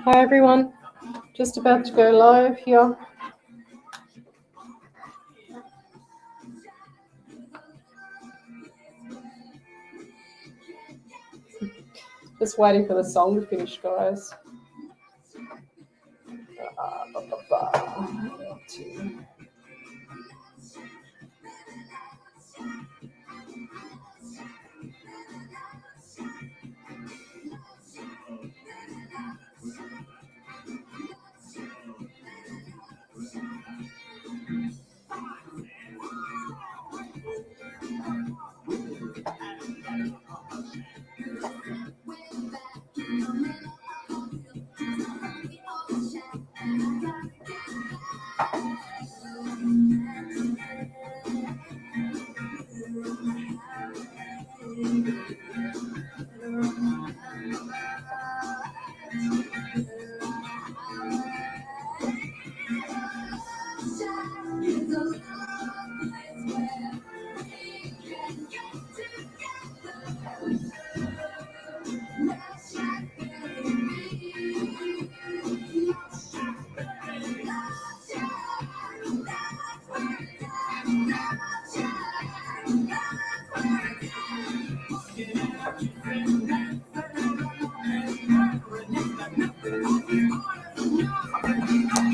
Hi everyone, just about to go live here. Just waiting for the song to finish, guys.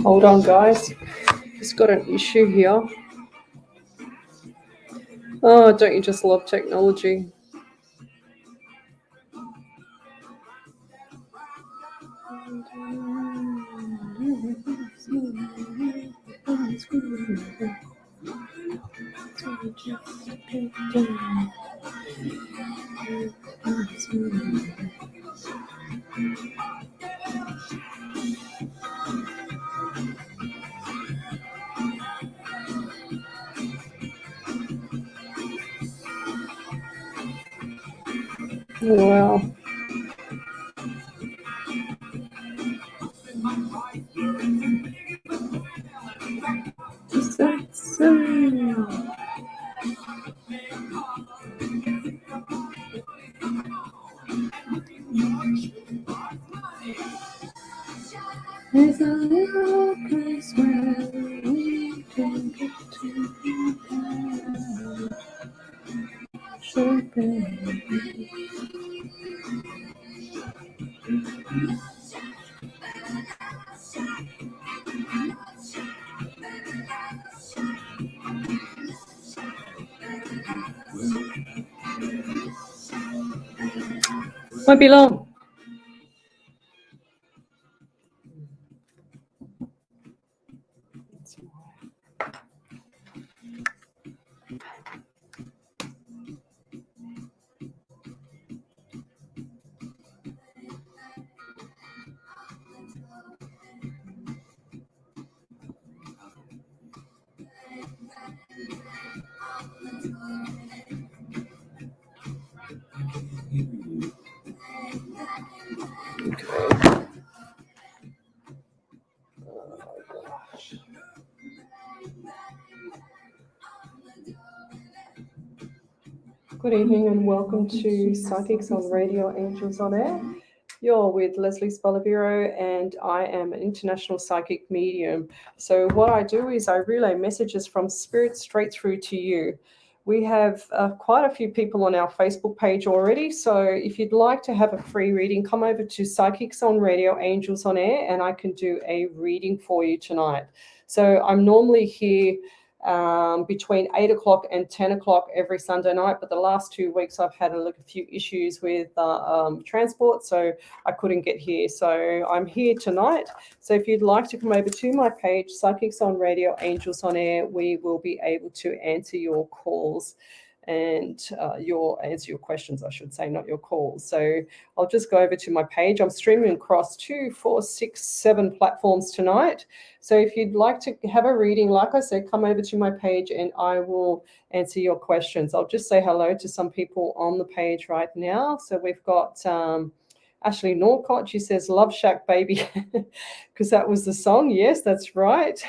Hold on, guys. Just got an issue here. Oh, don't you just love technology? Wow. There's a little place where we can get together. Sure, baby. Won't be long. Good evening and welcome to Psychics on Radio, Angels on Air. You're with Leslie Spolaviro and I am an international psychic medium. So what I do is I relay messages from spirit straight through to you. We have quite a few people on our Facebook page already. So if you'd like to have a free reading, come over to Psychics on Radio, Angels on Air, and I can do a reading for you tonight. So I'm normally here between 8 o'clock and 10 o'clock every Sunday night. But the last 2 weeks I've had a few issues with transport, so I couldn't get here. So I'm here tonight. So if you'd like to come over to my page, Psychics on Radio, Angels on Air, we will be able to answer your calls and answer your questions, I should say, not your calls. So I'll just go over to my page. I'm streaming across 2, 4, 6, 7 platforms tonight. So if you'd like to have a reading, like I said, come over to my page and I will answer your questions. I'll just say hello to some people on the page right now. So we've got Ashley Norcott. She says, "Love Shack, baby," because that was the song. Yes, that's right.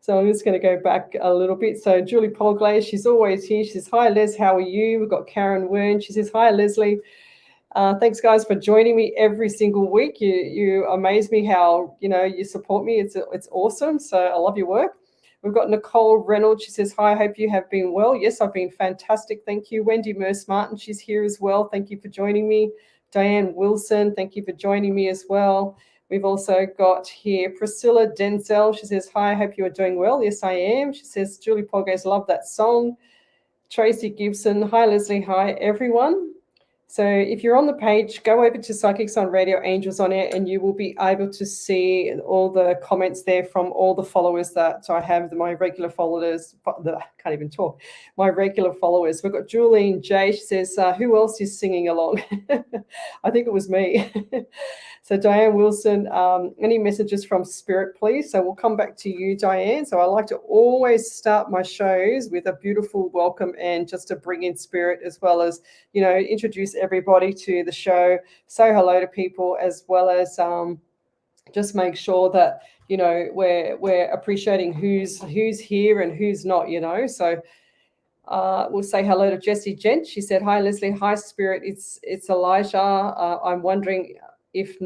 So I'm just going to go back a little bit. So Julie Polglay, she's always here. She says, "Hi, Les, how are you?" We've got Karen Wern. She says, "Hi, Leslie." Thanks, guys, for joining me every single week. You amaze me how you support me. It's awesome. So I love your work. We've got Nicole Reynolds. She says, hi, I hope you have been well. Yes, I've been fantastic. Thank you. Wendy Merce Martin, she's here as well. Thank you for joining me. Diane Wilson, thank you for joining me as well. We've also got here Priscilla Denzel. She says, hi, I hope you are doing well. Yes, I am. She says, Julie Pogos, love that song. Tracy Gibson, hi, Leslie. Hi, everyone. So if you're on the page, go over to Psychics on Radio Angels on Air, and you will be able to see all the comments there from all the followers that I have, my regular followers. I can't even talk. My regular followers. We've got Julian J. She says, who else is singing along? I think it was me. So Diane Wilson, any messages from Spirit, please? So we'll come back to you, Diane. So I like to always start my shows with a beautiful welcome and just to bring in Spirit, as well as, introduce everybody to the show, say hello to people, as well as just make sure that, we're appreciating who's here and who's not, So we'll say hello to Jessie Gent. She said, hi, Leslie. Hi, Spirit. It's Elijah. I'm wondering if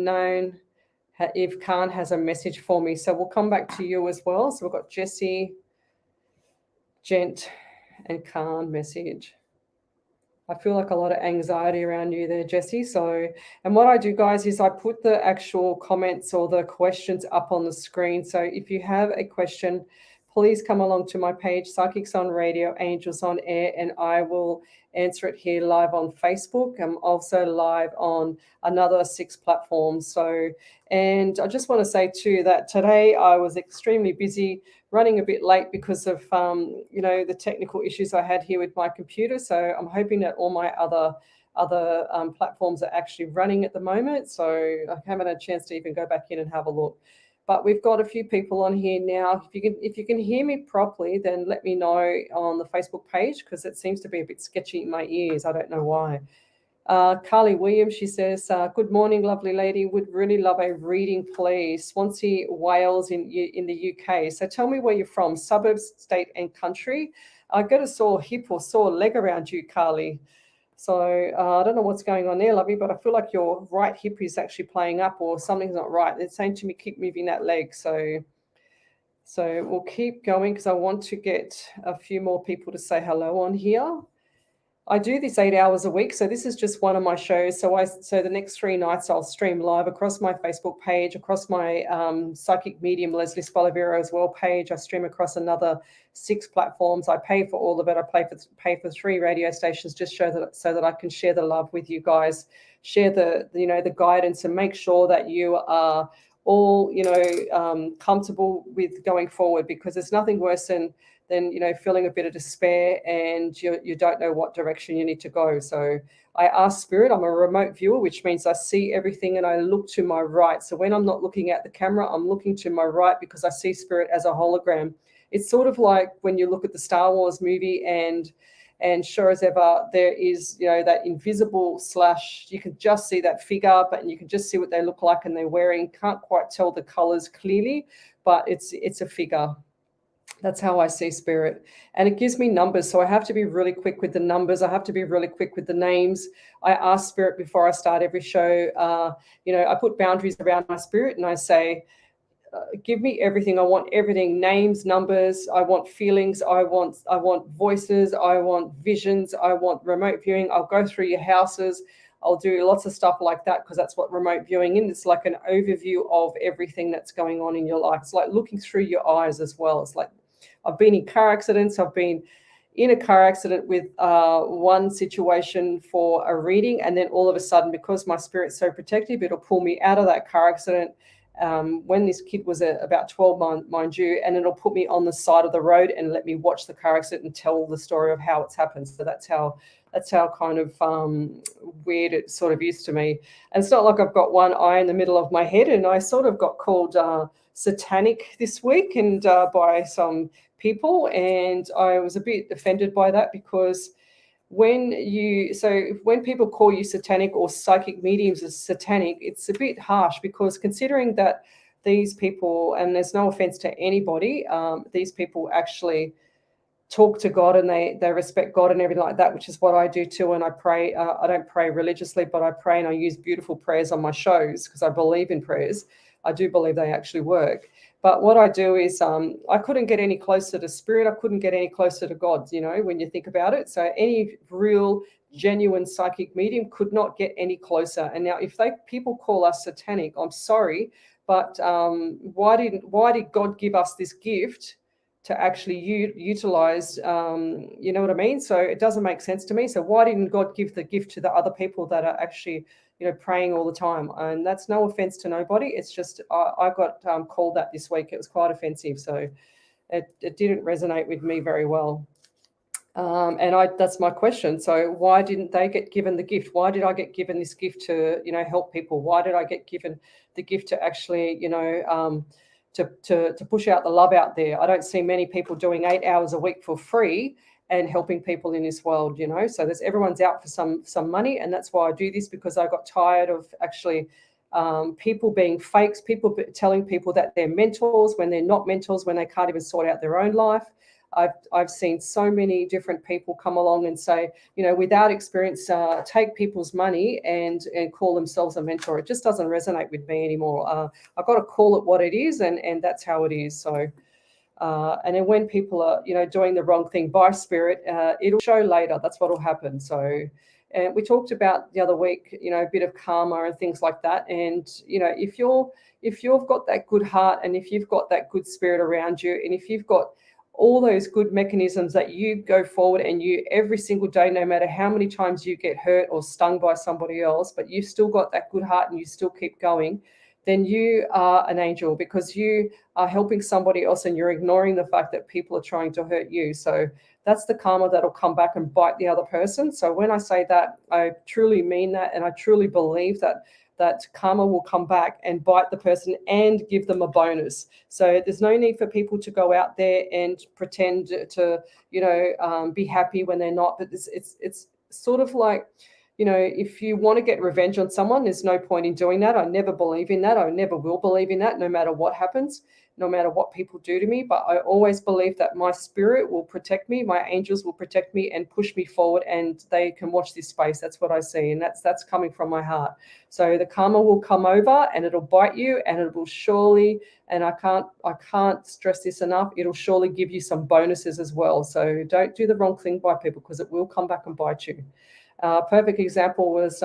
Khan has a message for me. So we'll come back to you as well. So we've got Jessie, Gent, and Khan message. I feel like a lot of anxiety around you there, Jessie. So, and what I do, guys, is I put the actual comments or the questions up on the screen. So if you have a question, please come along to my page, Psychics on Radio, Angels on Air, and I will answer it here live on Facebook. I'm also live on another 6 platforms. So, and I just want to say too that today I was extremely busy, running a bit late because of the technical issues I had here with my computer. So I'm hoping that all my other platforms are actually running at the moment. So I haven't had a chance to even go back in and have a look. But we've got a few people on here now. If you can hear me properly, then let me know on the Facebook page, because it seems to be a bit sketchy in my ears. I don't know why. Carly Williams, she says, good morning, lovely lady. Would really love a reading, please. Swansea, Wales in the UK. So tell me where you're from, suburbs, state and country. I got a sore hip or sore leg around you, Carly. So I don't know what's going on there, lovey, but I feel like your right hip is actually playing up, or something's not right. It's saying to me, keep moving that leg. So we'll keep going, because I want to get a few more people to say hello on here. I do this 8 hours a week, so this is just one of my shows. So the next 3 nights I'll stream live across my Facebook page, across my Psychic Medium Leslie Spolavero as well page. I stream across another 6 platforms. I pay for all of it. I pay for 3 radio stations, just so that I can share the love with you guys, share the guidance, and make sure that you are all comfortable with going forward, because there's nothing worse than feeling a bit of despair and you don't know what direction you need to go. So I ask Spirit. I'm a remote viewer, which means I see everything and I look to my right. So when I'm not looking at the camera, I'm looking to my right, because I see Spirit as a hologram. It's sort of like when you look at the Star Wars movie, and sure as ever, there is, that invisible / you can just see that figure, but you can just see what they look like and they're wearing. Can't quite tell the colors clearly, but it's a figure. That's how I see Spirit. And it gives me numbers. So I have to be really quick with the numbers. I have to be really quick with the names. I ask Spirit before I start every show. I put boundaries around my Spirit, and I say, give me everything. I want everything: names, numbers. I want feelings. I want voices. I want visions. I want remote viewing. I'll go through your houses. I'll do lots of stuff like that, because that's what remote viewing is. It's like an overview of everything that's going on in your life. It's like looking through your eyes as well. It's like, I've been in car accidents. I've been in a car accident with one situation for a reading, and then all of a sudden, because my Spirit's so protective, it'll pull me out of that car accident when this kid was about 12, mind you, and it'll put me on the side of the road and let me watch the car accident and tell the story of how it's happened. So that's how kind of weird it sort of is to me. And it's not like I've got one eye in the middle of my head. And I sort of got called satanic this week, and by some people, and I was a bit offended by that, because when people call you satanic or psychic mediums as satanic, it's a bit harsh, because considering that these people, and there's no offense to anybody, these people actually talk to God and they respect God and everything like that, which is what I do too. And I pray. I don't pray religiously, but I pray and I use beautiful prayers on my shows because I believe in prayers. I do believe they actually work. But what I do is I couldn't get any closer to spirit. I couldn't get any closer to God, when you think about it. So any real genuine psychic medium could not get any closer. And now if people call us satanic, I'm sorry, but why did God give us this gift to actually utilize, you know what I mean? So it doesn't make sense to me. So why didn't God give the gift to the other people that are actually, praying all the time? And that's no offense to nobody. It's just I got called that this week. It was quite offensive. So it didn't resonate with me very well. And that's my question. So why didn't they get given the gift? Why did I get given this gift to, help people? Why did I get given the gift to actually, to push out the love out there? I don't see many people doing 8 hours a week for free and helping people in this world, So everyone's out for some money, and that's why I do this, because I got tired of actually people being fakes, people telling people that they're mentors when they're not mentors, when they can't even sort out their own life. I've seen so many different people come along and say, without experience, take people's money and call themselves a mentor. It just doesn't resonate with me anymore. I've got to call it what it is, and that's how it is. So, and then when people are, doing the wrong thing by spirit, it'll show later. That's what will happen. So, and we talked about the other week, a bit of karma and things like that. And, if you've got that good heart, and if you've got that good spirit around you, and if you've got all those good mechanisms that you go forward and you every single day, no matter how many times you get hurt or stung by somebody else, but you've still got that good heart and you still keep going, then you are an angel, because you are helping somebody else and you're ignoring the fact that people are trying to hurt you. So that's the karma that'll come back and bite the other person. So when I say that, I truly mean that, and I truly believe that karma will come back and bite the person and give them a bonus. So there's no need for people to go out there and pretend to, be happy when they're not. But it's sort of like, if you want to get revenge on someone, there's no point in doing that. I never believe in that. I never will believe in that, no matter what happens, no matter what people do to me. But I always believe that my spirit will protect me, my angels will protect me and push me forward, and they can watch this space. That's what I see, and that's coming from my heart. So the karma will come over and it'll bite you, and it will surely, and I can't stress this enough, it'll surely give you some bonuses as well. So don't do the wrong thing by people, because it will come back and bite you. Perfect example was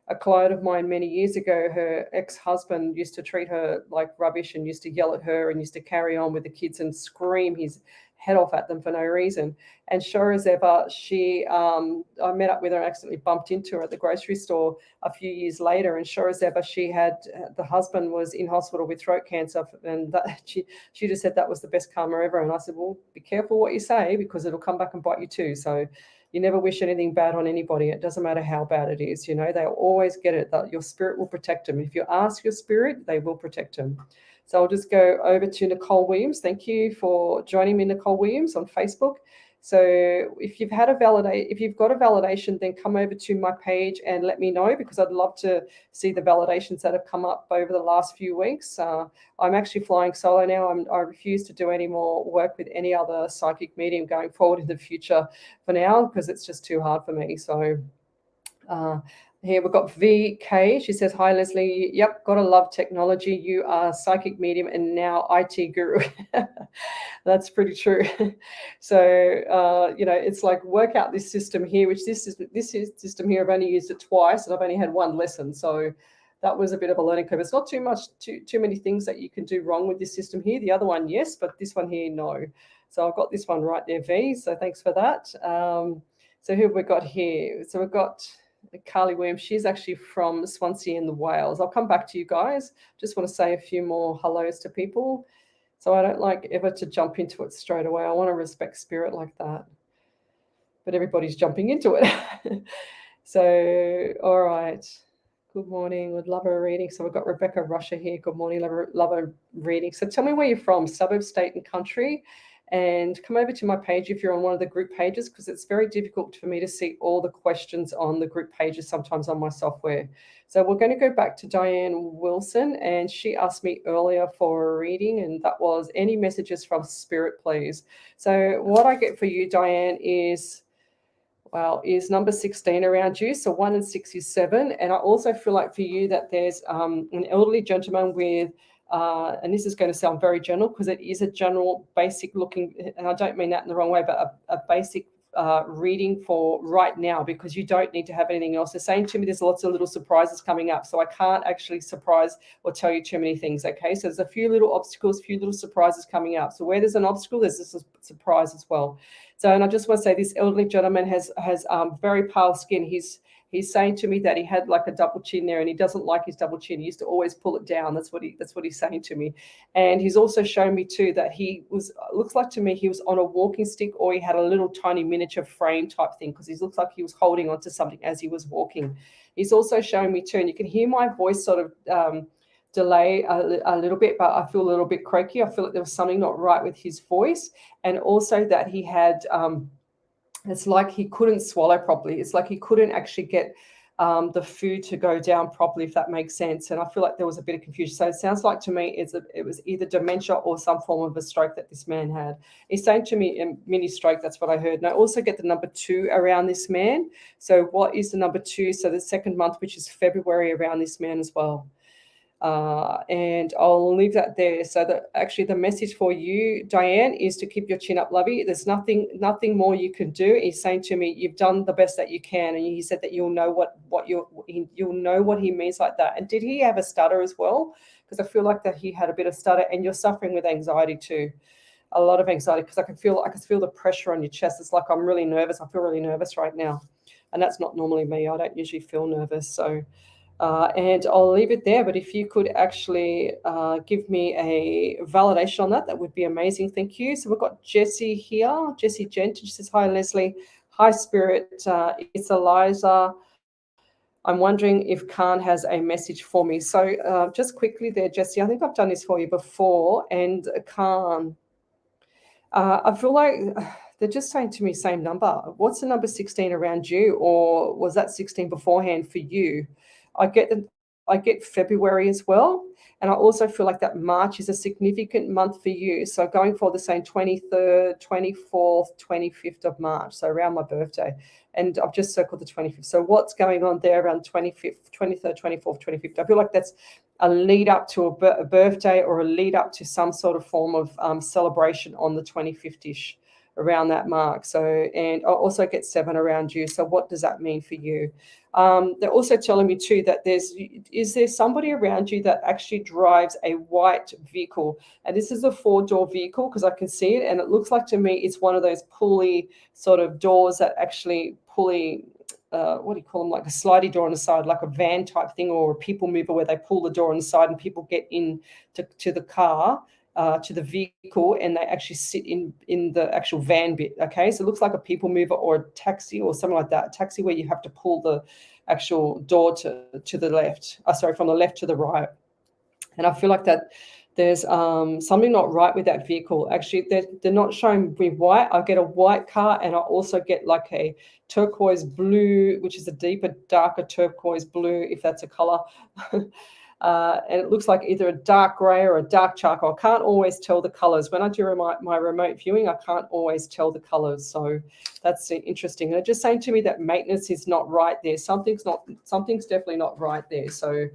a client of mine many years ago. Her ex-husband used to treat her like rubbish and used to yell at her and used to carry on with the kids and scream his head off at them for no reason. And sure as ever, I met up with her and accidentally bumped into her at the grocery store a few years later. And sure as ever, the husband was in hospital with throat cancer. And she just said that was the best karma ever. And I said, well, be careful what you say, because it'll come back and bite you too. So you never wish anything bad on anybody. It doesn't matter how bad it is. They'll always get it. That your spirit will protect them. If you ask your spirit, they will protect them. So I'll just go over to Nicole Williams. Thank you for joining me, Nicole Williams, on Facebook. So if you've got a validation, then come over to my page and let me know, because I'd love to see the validations that have come up over the last few weeks. I'm actually flying solo now. I refuse to do any more work with any other psychic medium going forward in the future for now, because it's just too hard for me. So here we've got VK. She says, hi, Leslie. Yep, gotta love technology. You are a psychic medium and now IT guru. That's pretty true. So, it's like work out this system here, which this system here, I've only used it twice and I've only had one lesson. So that was a bit of a learning curve. It's not too many things that you can do wrong with this system here. The other one, yes, but this one here, no. So I've got this one right there, V. So thanks for that. So who have we got here? So we've got Carly Williams. She's actually from Swansea in the Wales. I'll come back to you guys. Just want to say a few more hellos to people. So I don't like ever to jump into it straight away. I want to respect spirit like that. But everybody's jumping into it. So, all right. Good morning. Would love a reading. So we've got Rebecca Rusher here. Good morning. Love a reading. So tell me where you're from, suburb, state, and country. and come over to my page if you're on one of the group pages, because it's very difficult for me to see all the questions on the group pages sometimes on my software. So we're going to go back to Diane Wilson, and she asked me earlier for a reading, and that was any messages from Spirit, please. So what I get for you, Diane, is number 16 around you. So 1 and 6 is 7. And I also feel like for you that there's an elderly gentleman with, and this is going to sound very general because it is a general basic looking, and I don't mean that in the wrong way, but a basic reading for right now, because you don't need to have anything else. They're saying to me there's lots of little surprises coming up, so I can't actually surprise or tell you too many things, okay? So there's a few little obstacles, few little surprises coming up. So where there's an obstacle, there's a surprise as well. So, and I just want to say this elderly gentleman has very pale skin. He's saying to me that he had like a double chin there, and he doesn't like his double chin. He used to always pull it down. That's what he's saying to me. And he's also shown me too that looks like to me he was on a walking stick, or he had a little tiny miniature frame type thing, because he looks like he was holding onto something as he was walking. He's also showing me too, and you can hear my voice sort of delay a little bit, but I feel a little bit croaky. I feel like there was something not right with his voice, and also that he had it's like he couldn't swallow properly. It's like he couldn't actually get the food to go down properly, if that makes sense. And I feel like there was a bit of confusion. So it sounds like to me it was either dementia or some form of a stroke that this man had. He's saying to me a mini stroke. That's what I heard. And I also get the number 2 around this man. So what is the number 2? So the second month, which is February, around this man as well. And I'll leave that there. So that actually the message for you, Diane, is to keep your chin up, lovey. There's nothing more you can do. He's saying to me, you've done the best that you can, and he said that you'll know you'll know what he means like that. And did he have a stutter as well? Because I feel like that he had a bit of stutter, and you're suffering with anxiety too, a lot of anxiety, because I can feel the pressure on your chest. It's like I'm really nervous. I feel really nervous right now, and that's not normally me. I don't usually feel nervous. So. And I'll leave it there. But if you could actually give me a validation on that, that would be amazing. Thank you. So we've got Jessie here. Jessie Gent. She says, hi, Leslie. Hi, Spirit. It's Eliza. I'm wondering if Khan has a message for me. So just quickly there, Jessie, I think I've done this for you before. And Khan, I feel like they're just saying to me, same number. What's the number 16 around you? Or was that 16 beforehand for you? I get February as well. And I also feel like that March is a significant month for you. So going for the same 23rd, 24th, 25th of March. So around my birthday. And I've just circled the 25th. So what's going on there around 25th, 23rd, 24th, 25th? I feel like that's a lead up to a birthday, or a lead up to some sort of form of celebration on the 25th-ish, around that mark. So, and I also get 7 around you. So what does that mean for you? They're also telling me too that is there somebody around you that actually drives a white vehicle? And this is a 4-door vehicle, because I can see it, and it looks like to me it's one of those pulley sort of doors that actually pulley, what do you call them, like a slidey door on the side, like a van type thing, or a people mover where they pull the door on the side and people get in to the car, to the vehicle, and they actually sit in the actual van bit. Okay, so it looks like a people mover or a taxi or something like that. A taxi where you have to pull the actual door to the left. From the left to the right. And I feel like that there's something not right with that vehicle. Actually, they're not showing me white. I get a white car, and I also get like a turquoise blue, which is a deeper, darker turquoise blue, if that's a color. And it looks like either a dark gray or a dark charcoal. I can't always tell the colors. When I do my remote viewing, I can't always tell the colors. So that's interesting. And they're just saying to me that maintenance is not right there. Something's definitely not right there. So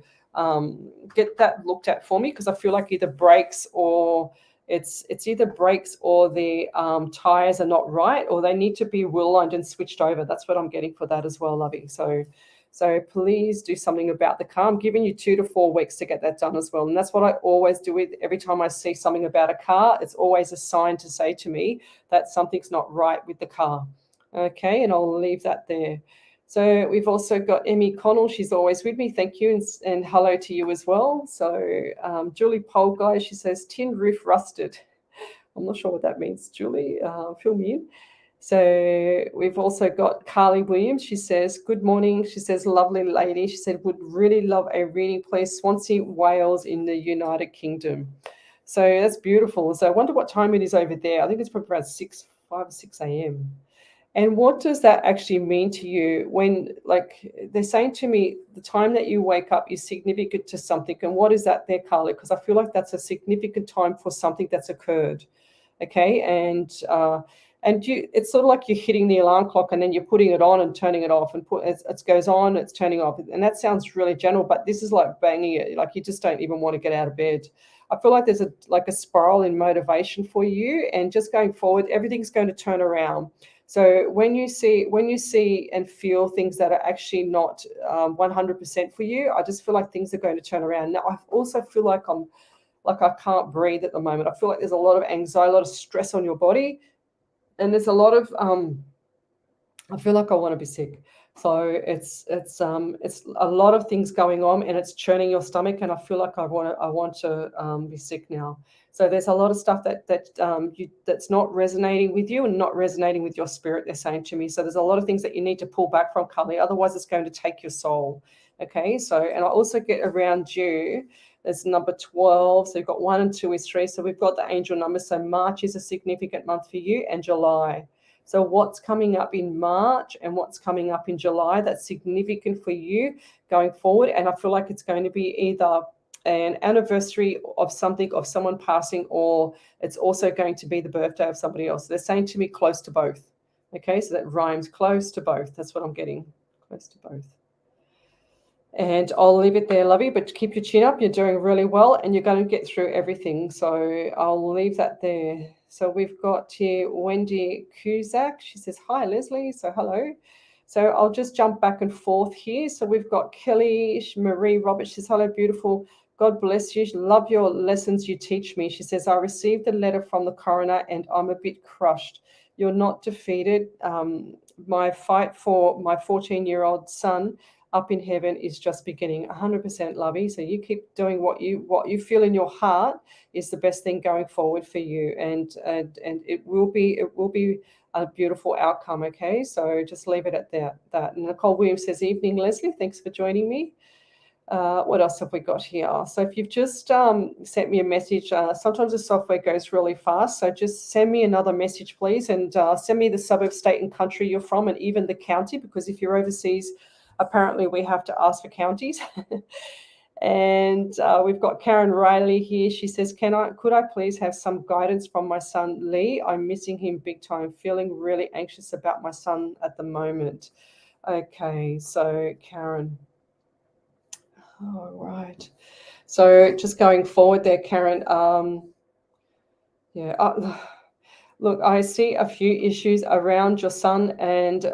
get that looked at for me, because I feel like either brakes or it's either brakes or the tires are not right, or they need to be wheel lined and switched over. That's what I'm getting for that as well, lovey. So please do something about the car. I'm giving you 2 to 4 weeks to get that done as well. And that's what I always do with every time I see something about a car. It's always a sign to say to me that something's not right with the car. Okay, and I'll leave that there. So we've also got Emmy Connell. She's always with me. Thank you. And hello to you as well. So Julie Polguy, she says, tin roof rusted. I'm not sure what that means, Julie. Fill me in. So we've also got Carly Williams. She says, good morning. She says, lovely lady. She said, would really love a reading, please. Swansea, Wales in the United Kingdom. So that's beautiful. So I wonder what time it is over there. I think it's probably around 5 or 6 a.m. And what does that actually mean to you when, like, they're saying to me, the time that you wake up is significant to something? And what is that there, Carly? Because I feel like that's a significant time for something that's occurred. Okay. And it's sort of like you're hitting the alarm clock and then you're putting it on and turning it off, and it goes on, it's turning off. And that sounds really general, but this is like banging it. Like you just don't even want to get out of bed. I feel like there's a spiral in motivation for you, and just going forward, everything's going to turn around. So when you see and feel things that are actually not 100% for you, I just feel like things are going to turn around. Now, I also feel like I can't breathe at the moment. I feel like there's a lot of anxiety, a lot of stress on your body, and there's a lot of I feel like I want to be sick. So it's a lot of things going on, and it's churning your stomach, and I feel like I want to be sick now. So there's a lot of stuff that's not resonating with you and not resonating with your spirit, they're saying to me. So there's a lot of things that you need to pull back from, Carly. Otherwise, it's going to take your soul. Okay. So, and I also get around you. There's number 12. So you've got 1 and 2 is 3. So we've got the angel number. So March is a significant month for you, and July. So what's coming up in March and what's coming up in July that's significant for you going forward? And I feel like it's going to be either an anniversary of something, of someone passing, or it's also going to be the birthday of somebody else. They're saying to me close to both. Okay, so that rhymes, close to both. That's what I'm getting, close to both. And I'll leave it there, Lovey, but keep your chin up. You're doing really well, and you're going to get through everything. So I'll leave that there. So we've got here Wendy Cusack. She says, hi, Leslie. So hello. So I'll just jump back and forth here. So we've got Kelly Marie Roberts. She says, hello, beautiful. God bless you. Love your lessons you teach me. She says, I received a letter from the coroner and I'm a bit crushed. You're not defeated. My fight for my 14-year-old son up in heaven is just beginning. 100%, Lovey. So you keep doing what you feel in your heart is the best thing going forward for you, and it will be a beautiful outcome. Okay, so just leave it at that. And Nicole Williams says, evening, Leslie. Thanks for joining me. What else have we got here? So if you've just sent me a message, sometimes the software goes really fast. So just send me another message, please, and send me the suburb, state, and country you're from, and even the county, because if you're overseas, apparently we have to ask for counties. And we've got Karen Riley here. She says, could I please have some guidance from my son, Lee? I'm missing him big time, feeling really anxious about my son at the moment. Okay, so Karen. All right. So just going forward there, Karen. Look, I see a few issues around your son, and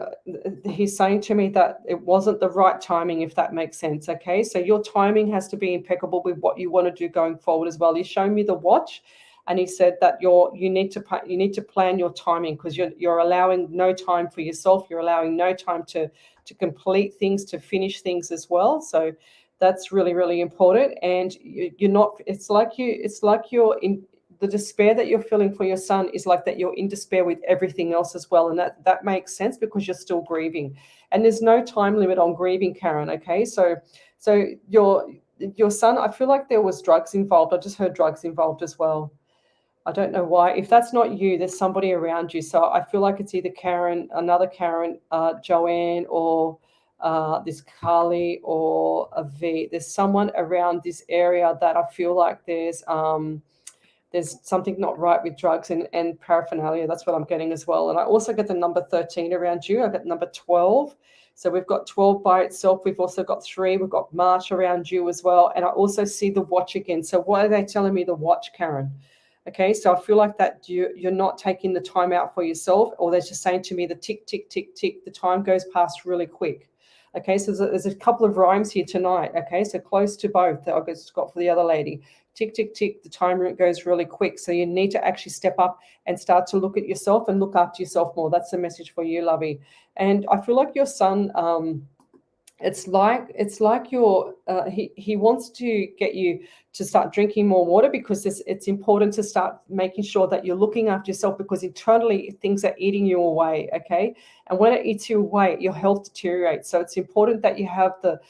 he's saying to me that it wasn't the right timing, if that makes sense. Okay, so your timing has to be impeccable with what you want to do going forward as well. He's shown me the watch, and he said that you need to plan your timing, because you're allowing no time for yourself. You're allowing no time to complete things, to finish things as well. So that's really, really important. And you're not. It's like you're in. The despair that you're feeling for your son is like that you're in despair with everything else as well. And that makes sense, because you're still grieving. And there's no time limit on grieving, Karen. Okay. So your son, I feel like there was drugs involved. I just heard drugs involved as well. I don't know why. If that's not you, there's somebody around you. So I feel like it's either Karen, another Karen, Joanne, or this Carly, or a V. There's someone around this area that I feel like there's something not right with drugs and paraphernalia. That's what I'm getting as well. And I also get the number 13 around you. I get number 12. So we've got 12 by itself. We've also got 3. We've got March around you as well. And I also see the watch again. So why are they telling me the watch, Karen? Okay, so I feel like that you're not taking the time out for yourself, or they're just saying to me the tick, tick, tick, tick, the time goes past really quick. Okay, so there's a couple of rhymes here tonight. Okay, so close to both that I've just got for the other lady. Tick, tick, tick, the time goes really quick. So you need to actually step up and start to look at yourself and look after yourself more. That's the message for you, Lovey. And I feel like your son, it's like you're he wants to get you to start drinking more water, because it's important to start making sure that you're looking after yourself, because internally things are eating you away. Okay, and when it eats you away, your health deteriorates. So it's important that you have the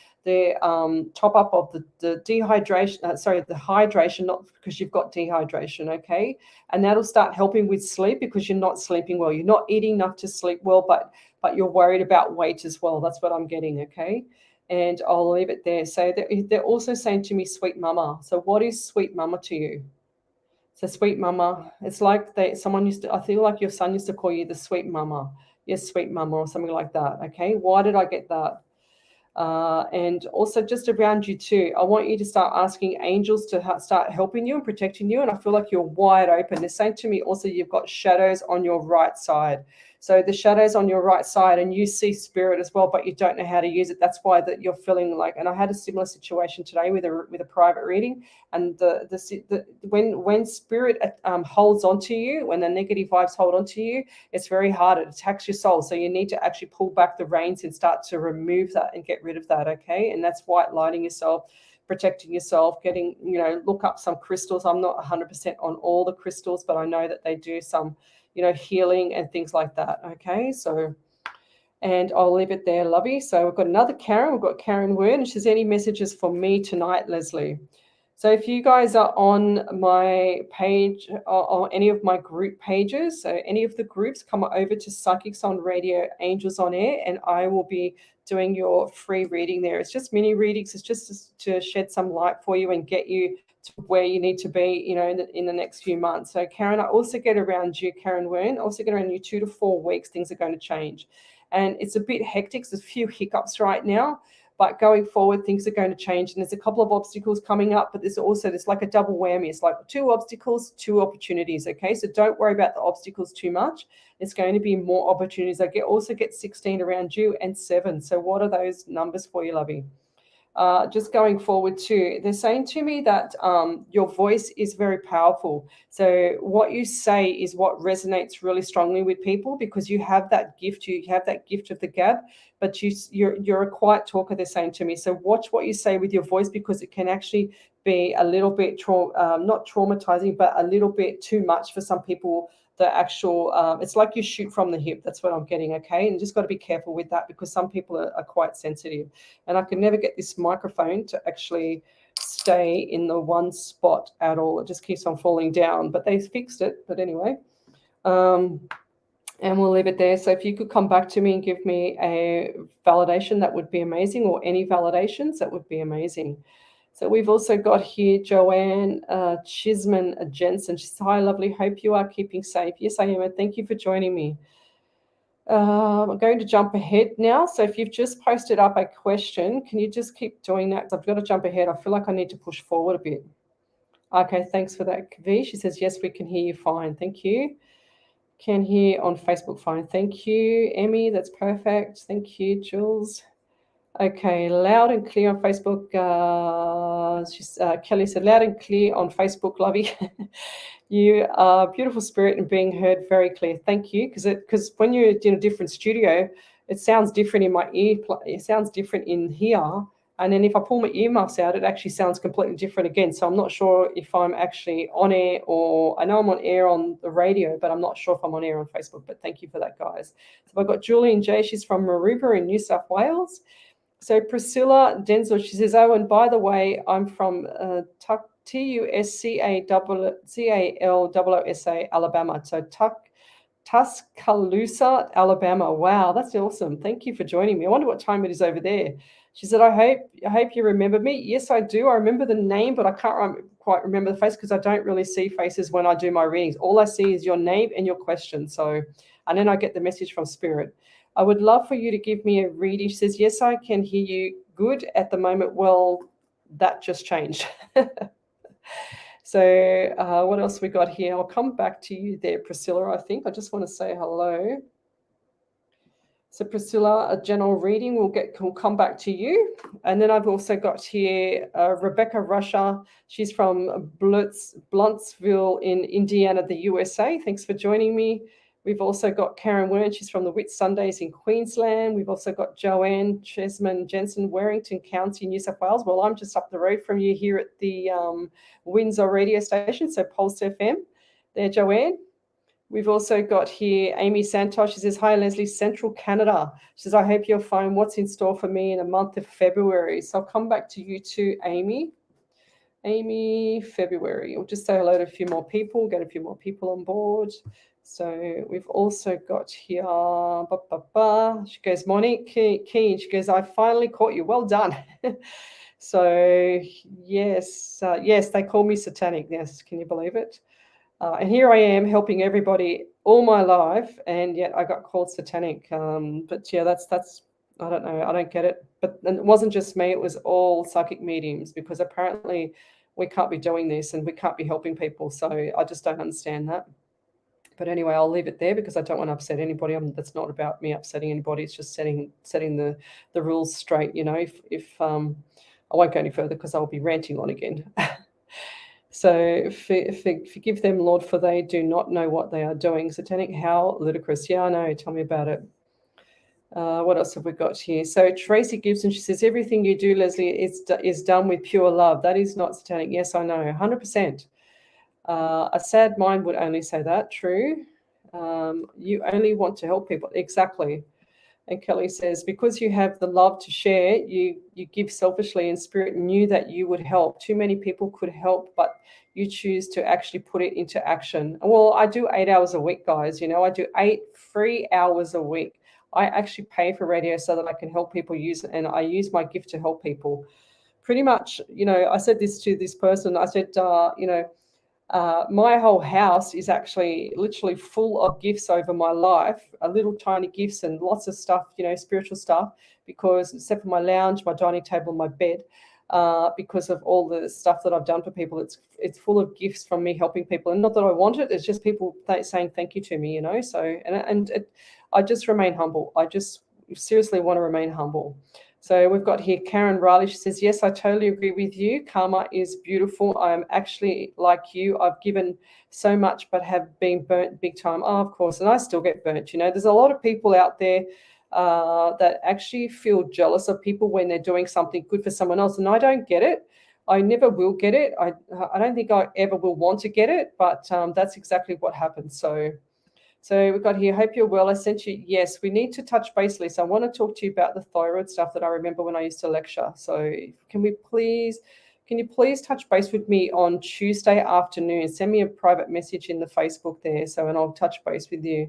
top up of the dehydration, the hydration, not because you've got dehydration. Okay, and that'll start helping with sleep, because you're not sleeping well, you're not eating enough to sleep well, but you're worried about weight as well. That's what I'm getting. Okay, and I'll leave it there. So they're also saying to me, sweet mama. So what is sweet mama to you? So sweet mama, it's like someone used to, I feel like your son used to call you the sweet mama. Yes, sweet mama, or something like that. Okay, why did I get that? And also just around you too, I want you to start asking angels to start helping you and protecting you. And I feel like you're wide open. They're saying to me also, you've got shadows on your right side. So the shadows on your right side, and you see spirit as well, but you don't know how to use it. That's why that you're feeling like. And I had a similar situation today with a private reading, and when spirit holds onto you, when the negative vibes hold onto you, it's very hard. It attacks your soul. So you need to actually pull back the reins and start to remove that and get rid of that. Okay, and that's white lighting yourself, protecting yourself, getting, look up some crystals. I'm not 100% on all the crystals, but I know that they do some, healing and things like that. Okay, so, and I'll leave it there, lovey. So we've got another Karen. We've got Karen Wern. And she says, any messages for me tonight, Leslie? So if you guys are on my page or any of my group pages, so any of the groups, come over to Psychics on Radio, Angels on Air, and I will be doing your free reading there. It's just mini readings. It's just to shed some light for you and get you to where you need to be, in the next few months. So Karen, I also get around you, Karen Wern, also get around you 2 to 4 weeks, things are going to change. And it's a bit hectic. There's a few hiccups right now, but going forward, things are going to change. And there's a couple of obstacles coming up, but there's like a double whammy. It's like 2 obstacles, 2 opportunities. Okay, so don't worry about the obstacles too much. It's going to be more opportunities. I also get 16 around you and 7. So what are those numbers for you, lovey? Just going forward too, they're saying to me that your voice is very powerful. So what you say is what resonates really strongly with people, because you have that gift. You have that gift of the gab, but you're a quiet talker, they're saying to me. So watch what you say with your voice, because it can actually be a little bit not traumatizing, but a little bit too much for some people. The actual, it's like you shoot from the hip. That's what I'm getting. Okay, and just got to be careful with that, because some people are quite sensitive. And I can never get this microphone to actually stay in the one spot at all. It just keeps on falling down, but they fixed it. But anyway, and we'll leave it there. So if you could come back to me and give me a validation, that would be amazing, or any validations, that would be amazing. So we've also got here Joanne Chisman Jensen. She says, hi, lovely. Hope you are keeping safe. Yes, I am. And thank you for joining me. I'm going to jump ahead now. So if you've just posted up a question, can you just keep doing that? I've got to jump ahead. I feel like I need to push forward a bit. Okay, thanks for that, Kavi. She says, yes, we can hear you fine. Thank you. Can hear on Facebook fine. Thank you, Emmy. That's perfect. Thank you, Jules. Okay, loud and clear on Facebook. Kelly said, loud and clear on Facebook, lovey. You are a beautiful spirit and being heard very clear. Thank you. Because when you're in a different studio, it sounds different in my ear. It sounds different in here. And then if I pull my earmuffs out, it actually sounds completely different again. So I'm not sure if I'm actually on air, or I know I'm on air on the radio, but I'm not sure if I'm on air on Facebook. But thank you for that, guys. So I've got Julian J. She's from Maroubra in New South Wales. So Priscilla Denzel, she says, oh, and by the way, I'm from Tuscaloosa, Alabama. So Tuscaloosa, Alabama. Wow, that's awesome. Thank you for joining me. I wonder what time it is over there. She said, I hope you remember me. Yes, I do. I remember the name, but I can't quite remember the face, because I don't really see faces when I do my readings. All I see is your name and your question. So, and then I get the message from Spirit. I would love for you to give me a reading. She says, yes, I can hear you good at the moment. Well, that just changed. So what else we got here? I'll come back to you there, Priscilla, I think. I just want to say hello. So Priscilla, a general reading will come back to you. And then I've also got here Rebecca Russia. She's from Bluntsville in Indiana, the USA. Thanks for joining me, We've also got Karen Wern, she's from the Whitsundays in Queensland. We've also got Joanne Chesman Jensen, Warrington County, New South Wales. Well, I'm just up the road from you here at the Windsor radio station, so Pulse FM. There, Joanne. We've also got here Amy Santosh. She says, hi, Leslie, Central Canada. She says, I hope you're fine. What's in store for me in the month of February? So I'll come back to you too, Amy. Amy, February. We'll just say hello to a few more people, get a few more people on board. So we've also got here, she goes, Monique Keen. She goes, I finally caught you. Well done. So yes, yes, they call me satanic. Yes, can you believe it? And here I am helping everybody all my life, and yet I got called satanic. But yeah, that's I don't know. I don't get it. But and it wasn't just me. It was all psychic mediums, because apparently we can't be doing this and we can't be helping people. So I just don't understand that. But anyway, I'll leave it there because I don't want to upset anybody. That's not about me upsetting anybody. It's just setting the rules straight. You know, if I won't go any further because I'll be ranting on again. So forgive them, Lord, for they do not know what they are doing. Satanic, how ludicrous. Yeah, I know. Tell me about it. What else have we got here? So Tracy Gibson, she says, everything you do, Leslie, is done with pure love. That is not satanic. Yes, I know, 100%. A sad mind would only say that. True. You only want to help people. Exactly. And Kelly says, because you have the love to share, you give selfishly, and Spirit knew that you would help. Too many people could help, but you choose to actually put it into action. Well, I do 8 hours a week, guys. You know, I do 8 free hours a week. I actually pay for radio so that I can help people use it, and I use my gift to help people. Pretty much, you know, I said this to this person. I said, you know, my whole house is actually literally full of gifts over my life, little tiny gifts and lots of stuff, you know, spiritual stuff, because except for my lounge, my dining table, and my bed, because of all the stuff that I've done for people, it's full of gifts from me helping people. And not that I want it, it's just people saying thank you to me, you know. So, I just remain humble. I just seriously want to remain humble. So we've got here Karen Riley. She says, yes, I totally agree with you. Karma is beautiful. I am actually like you. I've given so much but have been burnt big time. Oh, of course. And I still get burnt. You know, there's a lot of people out there that actually feel jealous of people when they're doing something good for someone else. And I don't get it. I never will get it. I don't think I ever will want to get it, but that's exactly what happens. So we've got here, hope you're well. I sent you, yes, we need to touch base, Lisa. I want to talk to you about the thyroid stuff that I remember when I used to lecture. So can you please touch base with me on Tuesday afternoon? Send me a private message in the Facebook there, and I'll touch base with you.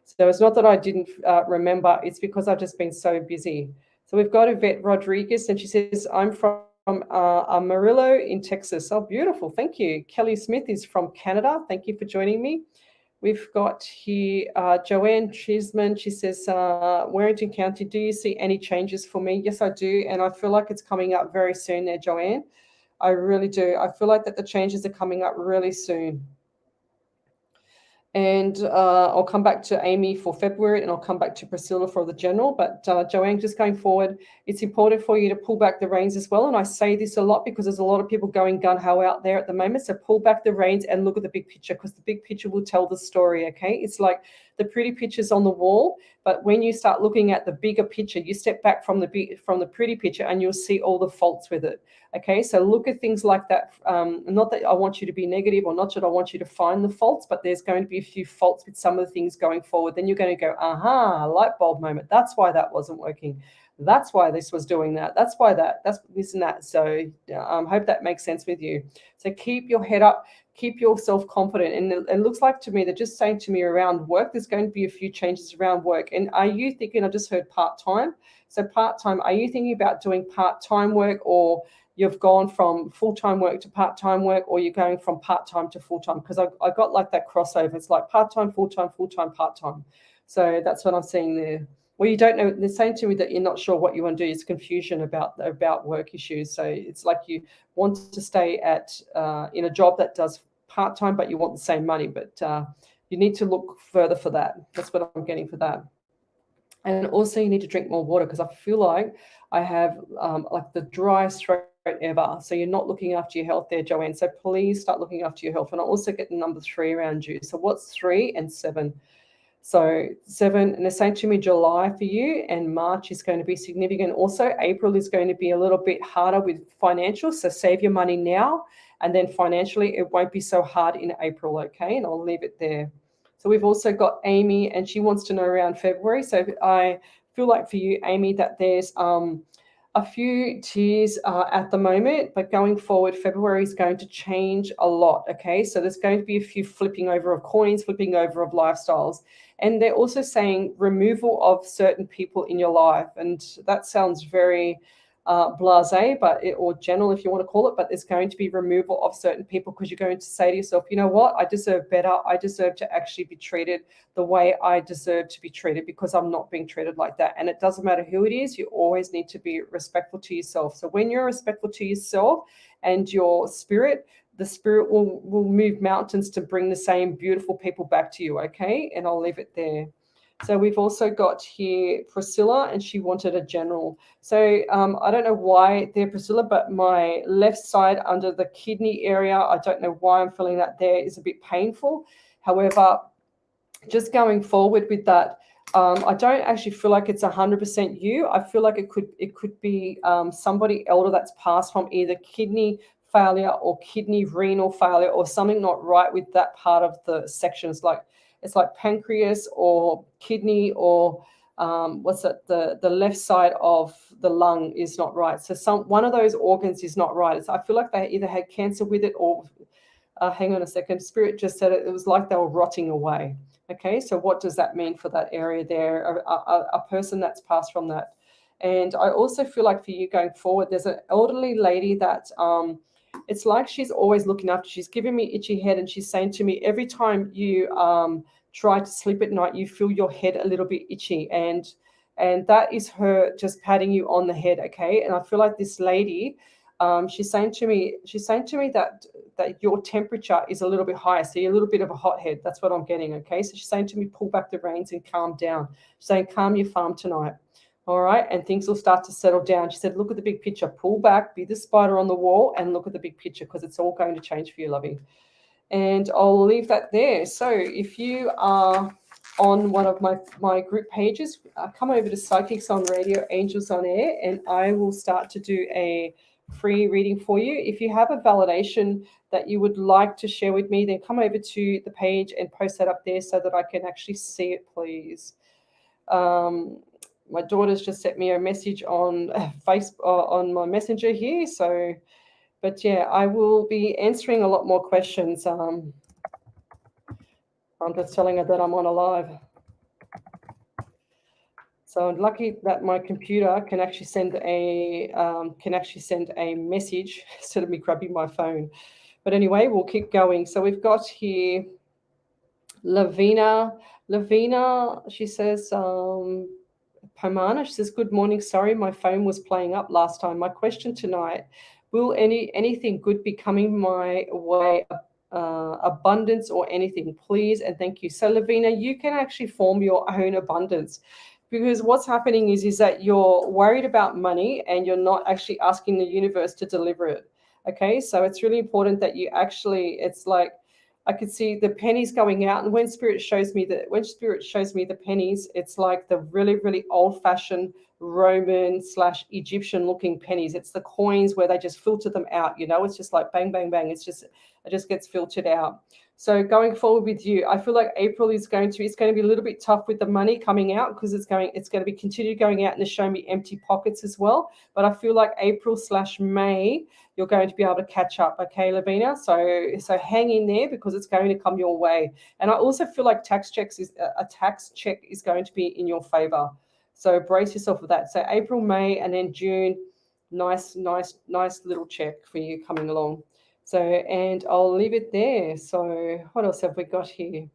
So it's not that I didn't remember, it's because I've just been so busy. So we've got Yvette Rodriguez, and she says, I'm from Amarillo in Texas. Oh, beautiful. Thank you. Kelly Smith is from Canada. Thank you for joining me. We've got here Joanne Chisman. She says, Warrington County, do you see any changes for me? Yes, I do. And I feel like it's coming up very soon there, Joanne. I really do. I feel like that the changes are coming up really soon. And I'll come back to Amy for February, and I'll come back to Priscilla for the general. But Joanne, just going forward, it's important for you to pull back the reins as well. And I say this a lot because there's a lot of people going gung-ho out there at the moment. So pull back the reins and look at the big picture, because the big picture will tell the story, okay? It's like the pretty pictures on the wall, but when you start looking at the bigger picture, you step back from the pretty picture and you'll see all the faults with it. Okay, so look at things like that. Not that I want you to be negative, or not that I want you to find the faults, but there's going to be a few faults with some of the things going forward. Then you're going to go, aha, light bulb moment. That's why that wasn't working. That's why this was doing that. That's why that's this and that. So hope that makes sense with you. So keep your head up, keep yourself confident. And it looks like to me, they're just saying to me around work, there's going to be a few changes around work. And are you thinking, I just heard part-time. So part-time, are you thinking about doing part-time work, or you've gone from full-time work to part-time work, or you're going from part-time to full-time? Because I got like that crossover. It's like part-time, full-time, full-time, part-time. So that's what I'm seeing there. Well, you don't know. They're saying to me that you're not sure what you want to do. It's confusion about work issues. So it's like you want to stay in a job that does part-time, but you want the same money. But you need to look further for that. That's what I'm getting for that. And also you need to drink more water, because I feel like I have like the driest throat ever. So you're not looking after your health there, Joanne. So please start looking after your health. And I also get the number 3 around you. So what's 3 and 7? So 7, and they're saying to me July for you, and March is going to be significant. Also, April is going to be a little bit harder with financial, so save your money now, and then financially it won't be so hard in April, okay? And I'll leave it there. So we've also got Amy, and she wants to know around February. So I feel like for you, Amy, that there's a few tiers at the moment, but going forward, February is going to change a lot, okay? So there's going to be a few flipping over of coins, flipping over of lifestyles. And they're also saying removal of certain people in your life. And that sounds very blasé, or general, if you want to call it, but there's going to be removal of certain people because you're going to say to yourself, you know what, I deserve better. I deserve to actually be treated the way I deserve to be treated because I'm not being treated like that. And it doesn't matter who it is, you always need to be respectful to yourself. So when you're respectful to yourself and your spirit, the spirit will move mountains to bring the same beautiful people back to you, okay? And I'll leave it there. So we've also got here Priscilla, and she wanted a general. So I don't know why there, Priscilla, but my left side under the kidney area, I don't know why I'm feeling that there is a bit painful. However, just going forward with that, I don't actually feel like it's 100% you. I feel like it could be somebody elder that's passed from either kidney failure or kidney renal failure or something not right with that part of the sections. Like it's like pancreas or kidney or the left side of the lung is not right. So one of those organs is not right. I feel like they either had cancer with it or hang on a second, Spirit just said it was like they were rotting away. Okay, so what does that mean for that area there? A person that's passed from that. And I also feel like for you going forward, there's an elderly lady that it's like she's always looking after. She's giving me itchy head, and she's saying to me, every time you try to sleep at night, you feel your head a little bit itchy, and that is her just patting you on the head, okay? And I feel like this lady, she's saying to me that your temperature is a little bit higher, so you're a little bit of a hothead. That's what I'm getting, okay? So she's saying to me, pull back the reins and calm down. She's saying, calm your farm tonight, all right? And things will start to settle down. She said, look at the big picture, pull back, be the spider on the wall, and look at the big picture because it's all going to change for you, lovey. And I'll leave that there. So if you are on one of my group pages, come over to Psychics on Radio, Angels on Air, and I will start to do a free reading for you. If you have a validation that you would like to share with me, then come over to the page and post that up there so that I can actually see it, please. My daughter's just sent me a message on Facebook, on my messenger here. So, but yeah, I will be answering a lot more questions. I'm just telling her that I'm on a live. So I'm lucky that my computer can actually send a message instead of me grabbing my phone. But anyway, we'll keep going. So we've got here Lavina. Lavina, she says, Pomana, she says, good morning. Sorry, my phone was playing up last time. My question tonight, will anything good be coming my way? Abundance or anything, please and thank you. So Lavina, you can actually form your own abundance, because what's happening is that you're worried about money and you're not actually asking the universe to deliver it. Okay, so it's really important that you actually, it's like I could see the pennies going out, and when spirit shows me the pennies, it's like the really, really old-fashioned Roman / Egyptian looking pennies. It's the coins where they just filter them out, it's just like bang, bang, bang. It just gets filtered out. So going forward with you, I feel like April it's going to be a little bit tough with the money coming out, because it's going to be continue going out and it's showing me empty pockets as well. But I feel like April / May, you're going to be able to catch up, okay, Lavina? So hang in there, because it's going to come your way. And I also feel like a tax check is going to be in your favor. So brace yourself for that. So April, May, and then June, nice little check for you coming along. So, and I'll leave it there. So what else have we got here?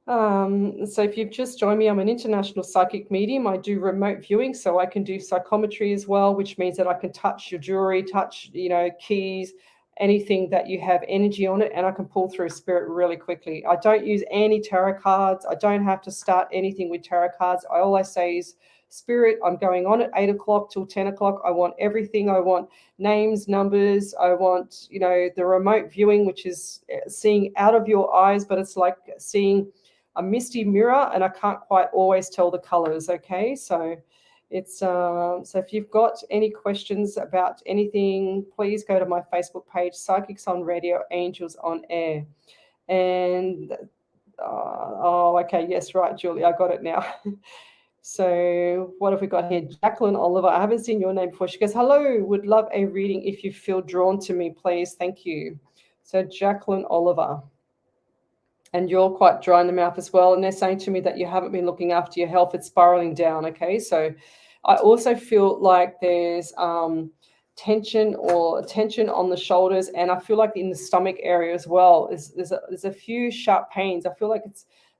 So if you've just joined me, I'm an international psychic medium. I do remote viewing, so I can do psychometry as well, which means that I can touch your jewelry, touch, keys, anything that you have energy on it, and I can pull through spirit really quickly. I don't use any tarot cards. I don't have to start anything with tarot cards. All I say is, spirit, I'm going on at 8 o'clock till 10 o'clock. I want everything. I want names, numbers. I want, the remote viewing, which is seeing out of your eyes, but it's like seeing misty mirror, and I can't quite always tell the colors. Okay, so it's so if you've got any questions about anything, please go to my Facebook page, Psychics on Radio, Angels on Air. And oh, okay, yes, right, Julie, I got it now. So what have we got here? Jacqueline Oliver. I haven't seen your name before. She goes, hello, would love a reading if you feel drawn to me, please. Thank you. So Jacqueline Oliver. And you're quite dry in the mouth as well. And they're saying to me that you haven't been looking after your health. It's spiraling down. Okay. So I also feel like there's tension on the shoulders. And I feel like in the stomach area as well, there's a few sharp pains. I feel like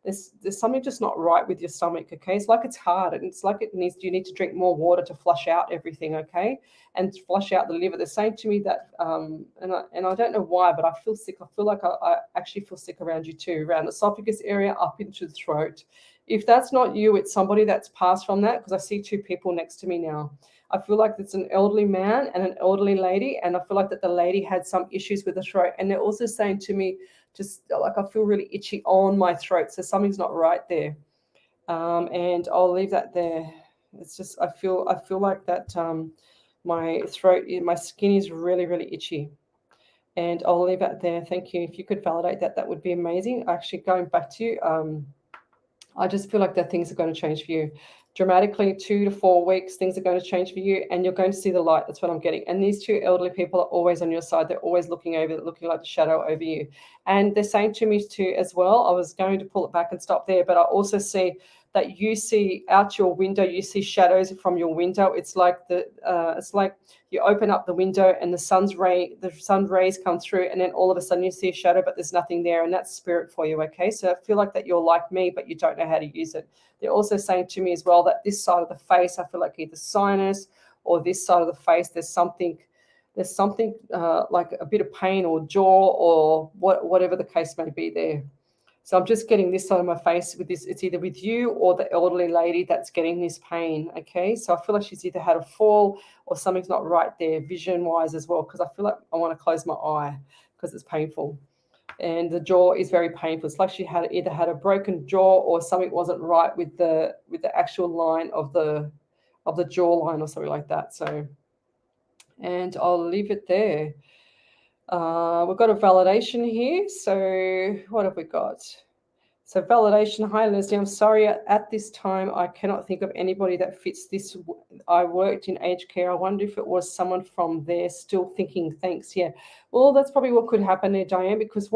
there's something just not right with your stomach. Okay. It's like it's hard. And it's like you need to drink more water to flush out everything. Okay. And flush out the liver. They're saying to me that, and I don't know why, but I feel sick. I feel like I actually feel sick around you too, around the esophagus area, up into the throat. If that's not you, it's somebody that's passed from that, because I see two people next to me now. I feel like it's an elderly man and an elderly lady, and I feel like that the lady had some issues with the throat. And they're also saying to me, just like I feel really itchy on my throat, so something's not right there. And I'll leave that there. It's just I feel like that my throat, my skin is really, really itchy. And I'll leave that there. Thank you. If you could validate that, that would be amazing. Actually, going back to you, I just feel like that things are going to change for you. Dramatically, 2 to 4 weeks, things are going to change for you, and you're going to see the light. That's what I'm getting. And these two elderly people are always on your side. They're always looking like the shadow over you. And they're saying to me too as well, I was going to pull it back and stop there, but I also see that you see out your window, you see shadows from your window. It's like you open up the window and the sun rays come through, and then all of a sudden you see a shadow, but there's nothing there, and that's spirit for you. Okay, so I feel like that you're like me, but you don't know how to use it. They're also saying to me as well that this side of the face, I feel like either sinus or this side of the face, there's something like a bit of pain or jaw or whatever the case may be there. So I'm just getting this side of my face with this. It's either with you or the elderly lady that's getting this pain. Okay. So I feel like she's either had a fall or something's not right there vision wise as well, because I feel like I want to close my eye because it's painful. And the jaw is very painful. It's like she had either had a broken jaw or something wasn't right with the actual line of the jawline or something like that. So, and I'll leave it there. We've got a validation here. So what have we got? So validation. Hi, Leslie. I'm sorry. At this time, I cannot think of anybody that fits this. I worked in aged care. I wonder if it was someone from there. Still thinking. Thanks. Yeah. Well, that's probably what could happen there, Diane, because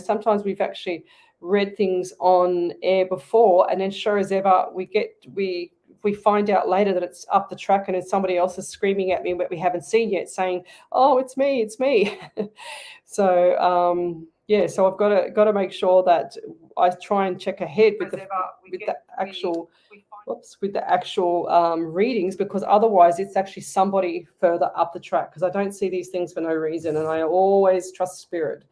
sometimes we've actually read things on air before, and then sure as ever, we find out later that it's up the track and it's somebody else is screaming at me that we haven't seen yet, saying, "Oh, it's me, it's me." So yeah, so I've got to make sure that I try and check ahead with the actual readings, because otherwise it's actually somebody further up the track, because I don't see these things for no reason, and I always trust spirit.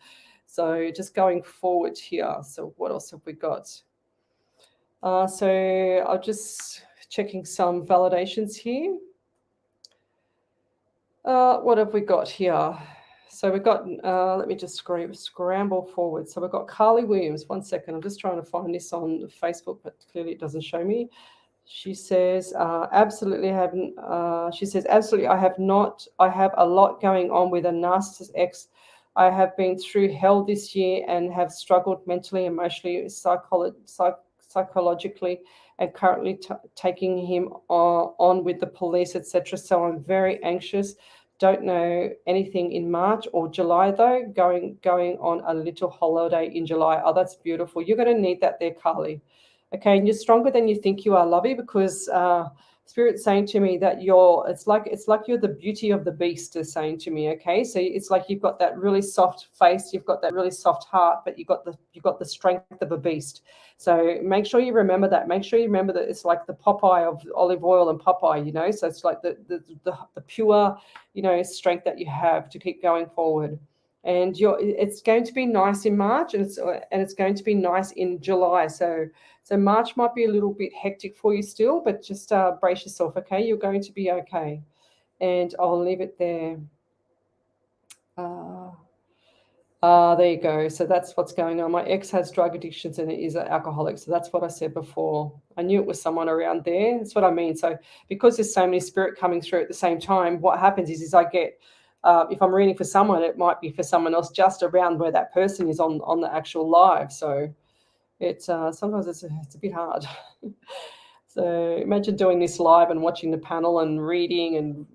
So just going forward here. So what else have we got? So I'll just checking some validations here. What have we got here? So we've got, let me just scramble forward. So we've got Carly Williams. 1 second. I'm just trying to find this on Facebook, but clearly it doesn't show me. She says, absolutely haven't. She says, absolutely, I have not. I have a lot going on with a narcissist ex. I have been through hell this year and have struggled mentally, emotionally, psychologically, and currently taking him on with the police, etc. So I'm very anxious. Don't know anything in March or July though. Going on a little holiday in July. Oh, that's beautiful. You're going to need that there, Carly. Okay, and you're stronger than you think you are, Lovey, because Spirit's saying to me that it's like you're the beauty of the beast, is saying to me. Okay, so it's like you've got that really soft face, you've got that really soft heart, but you've got the strength of a beast. So make sure you remember that. Make sure you remember that it's like the Popeye of olive oil and Popeye, So it's like the pure, strength that you have to keep going forward. And it's going to be nice in March, and it's going to be nice in July. So March might be a little bit hectic for you still, but just brace yourself, okay? You're going to be okay. And I'll leave it there. There you go. So that's what's going on. My ex has drug addictions and is an alcoholic. So that's what I said before. I knew it was someone around there. That's what I mean. So because there's so many spirit coming through at the same time, what happens is I get, if I'm reading for someone, it might be for someone else just around where that person is on the actual live. So it's sometimes it's a bit hard. So imagine doing this live and watching the panel and reading and,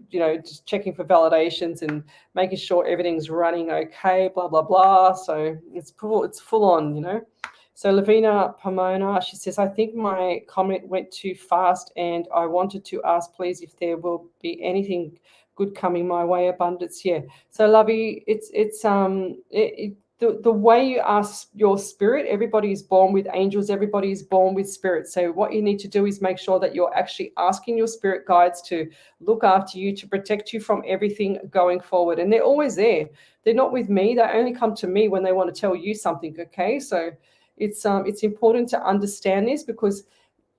just checking for validations and making sure everything's running okay, blah, blah, blah. So it's full on. So Lavina Pomona, she says, I think my comment went too fast and I wanted to ask, please, if there will be anything good coming my way, abundance. Yeah. So Lovey, the way you ask your spirit, everybody is born with angels, everybody is born with spirit. So what you need to do is make sure that you're actually asking your spirit guides to look after you, to protect you from everything going forward. And they're always there. They're not with me. They only come to me when they want to tell you something. Okay. So it's important to understand this, because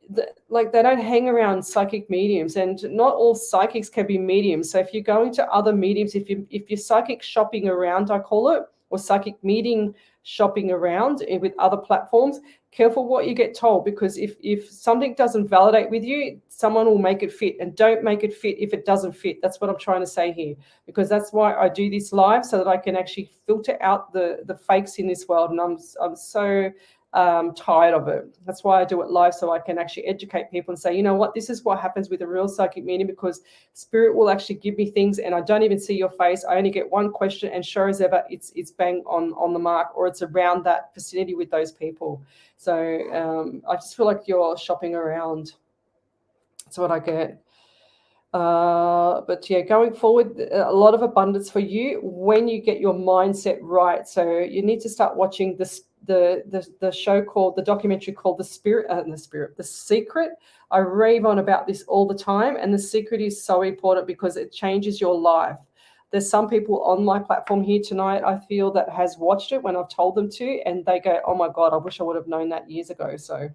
they don't hang around psychic mediums, and not all psychics can be mediums. So if you're going to other mediums, if you're psychic shopping around, I call it, or psychic meeting shopping around with other platforms, careful what you get told, because if something doesn't validate with you, someone will make it fit, and don't make it fit if it doesn't fit. That's what I'm trying to say here, because that's why I do this live, so that I can actually filter out the fakes in this world. And I'm so tired of it. That's why I do it live, so I can actually educate people and say, you know what, this is what happens with a real psychic medium, because spirit will actually give me things and I don't even see your face. I only get one question, and sure as ever, it's bang on the mark, or it's around that vicinity with those people. So I just feel like you're shopping around. That's what I get. But yeah, going forward, a lot of abundance for you when you get your mindset right. So you need to start watching the show called, the documentary called The Secret. I rave on about this all the time, and The Secret is so important because it changes your life. There's some people on my platform here tonight, I feel, that has watched it when I've told them to, and they go, oh my God, I wish I would have known that years ago. So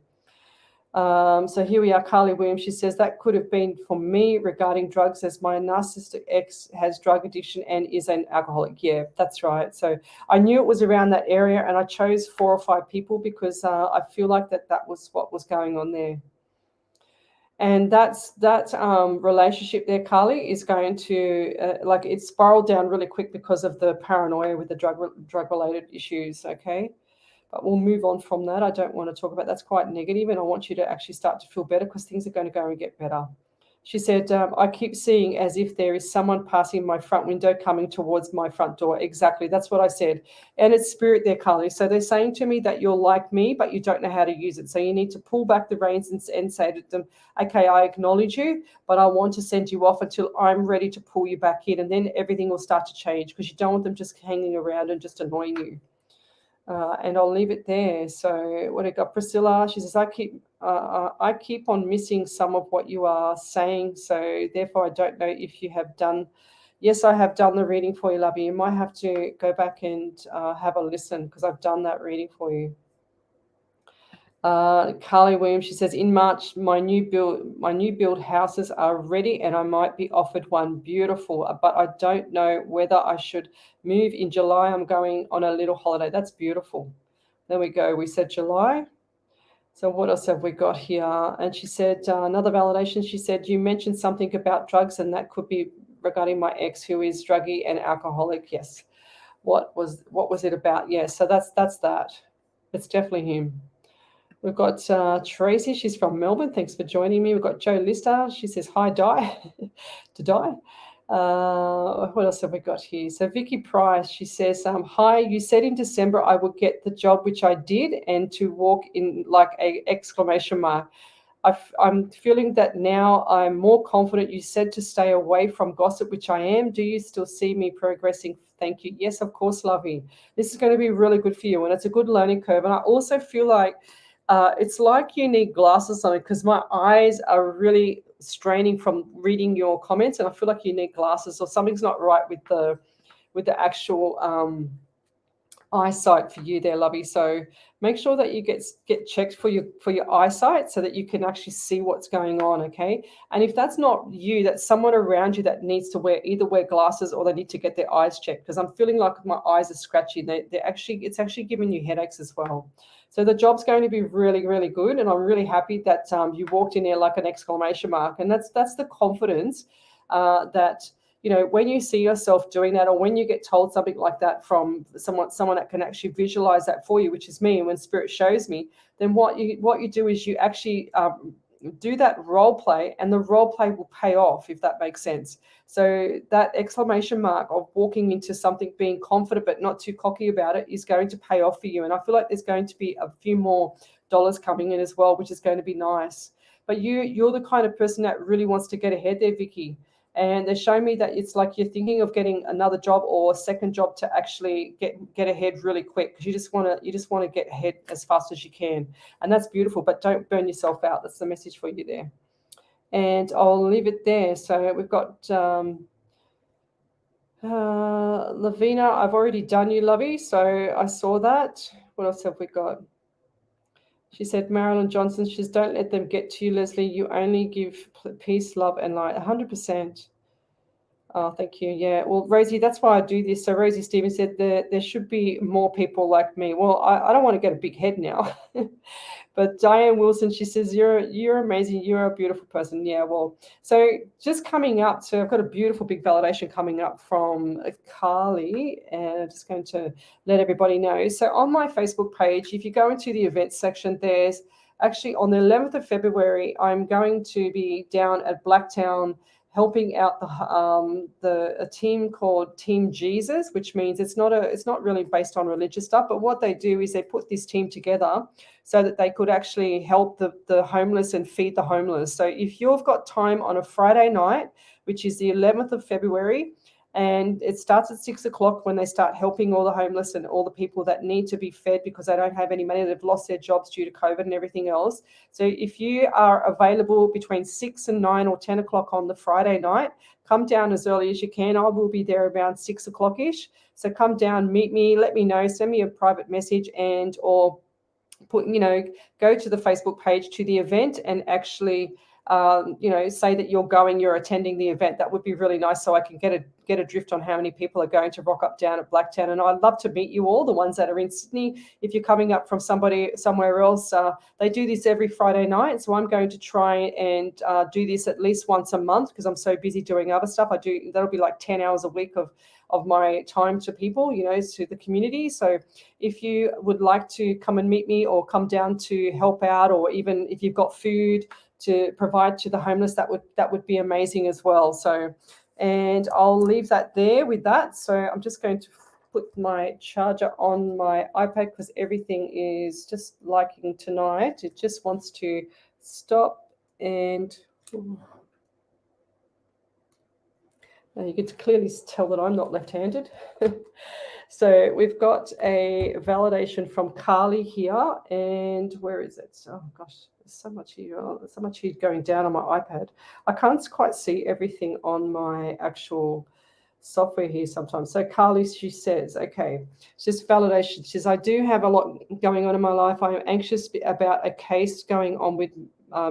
here we are, Carly Williams. She says, that could have been for me regarding drugs, as my narcissistic ex has drug addiction and is an alcoholic. Yeah, that's right. So I knew it was around that area, and I chose 4 or 5 people because I feel like that was what was going on there. And that relationship there, Carly, is going to it spiraled down really quick because of the paranoia with the drug related issues. Okay. But we'll move on from that. I don't want to talk about that's quite negative, and I want you to actually start to feel better, because things are going to go and get better. She said, I keep seeing as if there is someone passing my front window coming towards my front door. Exactly. That's what I said. And it's spirit there, Carly. So they're saying to me that you're like me, but you don't know how to use it. So you need to pull back the reins and say to them, okay, I acknowledge you, but I want to send you off until I'm ready to pull you back in. And then everything will start to change, because you don't want them just hanging around and just annoying you. And I'll leave it there. So what I got, Priscilla, she says, I keep on missing some of what you are saying. So therefore, I don't know if you have done. Yes, I have done the reading for you, Lovey. You might have to go back and have a listen, because I've done that reading for you. Carly Williams, she says, in March, my new build houses are ready and I might be offered one. Beautiful, but I don't know whether I should move in July. I'm going on a little holiday. That's beautiful. There we go. We said July. So what else have we got here? And she said, another validation. She said, you mentioned something about drugs, and that could be regarding my ex, who is druggy and alcoholic. Yes. What was it about? Yes. So that's that. It's definitely him. We've got Tracy. She's from Melbourne. Thanks for joining me. We've got Joe Lister. She says, hi, Di. To Di. What else have we got here? So Vicky Price, she says, hi, you said in December I would get the job, which I did, and to walk in like a exclamation mark. I'm feeling that now I'm more confident. You said to stay away from gossip, which I am. Do you still see me progressing? Thank you. Yes, of course, Lovey. This is going to be really good for you, and it's a good learning curve. And I also feel like it's like you need glasses on it, because my eyes are really straining from reading your comments, and I feel like you need glasses, or something's not right with the actual eyesight for you there, lovey. So make sure that you get checked for your eyesight so that you can actually see what's going on, okay? And if that's not you, that's someone around you that needs to either wear glasses or they need to get their eyes checked, because I'm feeling like my eyes are scratchy. It's actually giving you headaches as well. So the job's going to be really, really good, and I'm really happy that you walked in there like an exclamation mark, and that's the confidence that, when you see yourself doing that, or when you get told something like that from someone that can actually visualize that for you, which is me, and when spirit shows me, then what you do is you actually do that role play, and the role play will pay off, if that makes sense. So that exclamation mark of walking into something, being confident but not too cocky about it, is going to pay off for you. And I feel like there's going to be a few more dollars coming in as well, which is going to be nice. But you're the kind of person that really wants to get ahead there, Vicky. And they're showing me that it's like you're thinking of getting another job or a second job to actually get ahead really quick, because you just want to get ahead as fast as you can. And that's beautiful, but don't burn yourself out. That's the message for you there. And I'll leave it there. So we've got Lavina. I've already done you, lovey. So I saw that. What else have we got? She said, Marilyn Johnson, she says, don't let them get to you, Leslie. You only give peace, love, and light. 100%. Oh, thank you. Yeah. Well, Rosie, that's why I do this. So Rosie Stevens said there should be more people like me. Well, I don't want to get a big head now. But Diane Wilson, she says, you're amazing. You're a beautiful person. Yeah, well, so just coming up. So I've got a beautiful big validation coming up from Carly, and I'm just going to let everybody know. So on my Facebook page, if you go into the events section, there's actually on the 11th of February, I'm going to be down at Blacktown helping out a team called Team Jesus, which means it's not really based on religious stuff, but what they do is they put this team together so that they could actually help the homeless and feed the homeless. So if you've got time on a Friday night, which is the 11th of February, and it starts at 6 o'clock when they start helping all the homeless and all the people that need to be fed because they don't have any money. They've lost their jobs due to COVID and everything else. So if you are available between 6 and 9 or 10 o'clock on the Friday night, come down as early as you can. I will be there around 6 o'clock-ish. So come down, meet me, let me know, send me a private message, and or go to the Facebook page to the event and actually say that you're attending the event. That would be really nice, so I can get a drift on how many people are going to rock up down at Blacktown. And I'd love to meet you all, the ones that are in Sydney. If you're coming up from somewhere else, they do this every Friday night. So I'm going to try and do this at least once a month, because I'm so busy doing other stuff. That'll be like 10 hours a week of my time to people, to the community. So if you would like to come and meet me or come down to help out, or even if you've got food to provide to the homeless, that would be amazing as well. So, and I'll leave that there with that. So I'm just going to put my charger on my iPad, because everything is just liking tonight. It just wants to stop, and you can clearly tell that I'm not left-handed. So we've got a validation from Carly here, and where is it? Oh gosh, there's so much here going down on my iPad. I can't quite see everything on my actual software here sometimes. So Carly, she says, okay, it's just validation. She says, I do have a lot going on in my life. I am anxious about a case going on with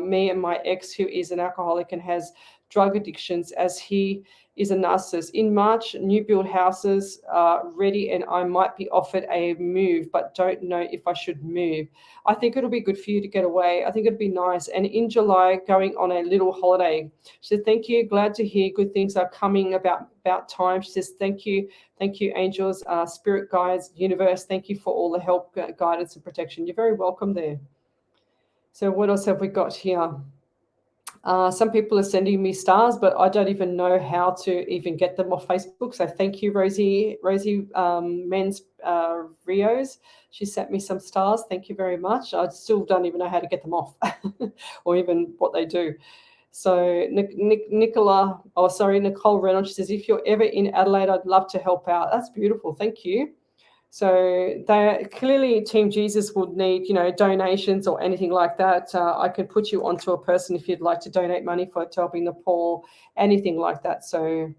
me and my ex, who is an alcoholic and has drug addictions, as he is a narcissist. In March, new build houses are ready, and I might be offered a move, but don't know if I should move. I think it'll be good for you to get away. I think it'd be nice. And in July, going on a little holiday. She said, thank you. Glad to hear good things are coming about time. She says, thank you, angels, spirit guides, universe. Thank you for all the help, guidance, and protection. You're very welcome there. So what else have we got here? Some people are sending me stars, but I don't even know how to even get them off Facebook. So thank you, Rosie Men's Rios. She sent me some stars. Thank you very much. I still don't even know how to get them off or even what they do. So Nicole Reynolds, she says, if you're ever in Adelaide, I'd love to help out. That's beautiful. Thank you. So they clearly, Team Jesus would need, donations or anything like that. I could put you onto a person if you'd like to donate money to helping the poor, anything like that. So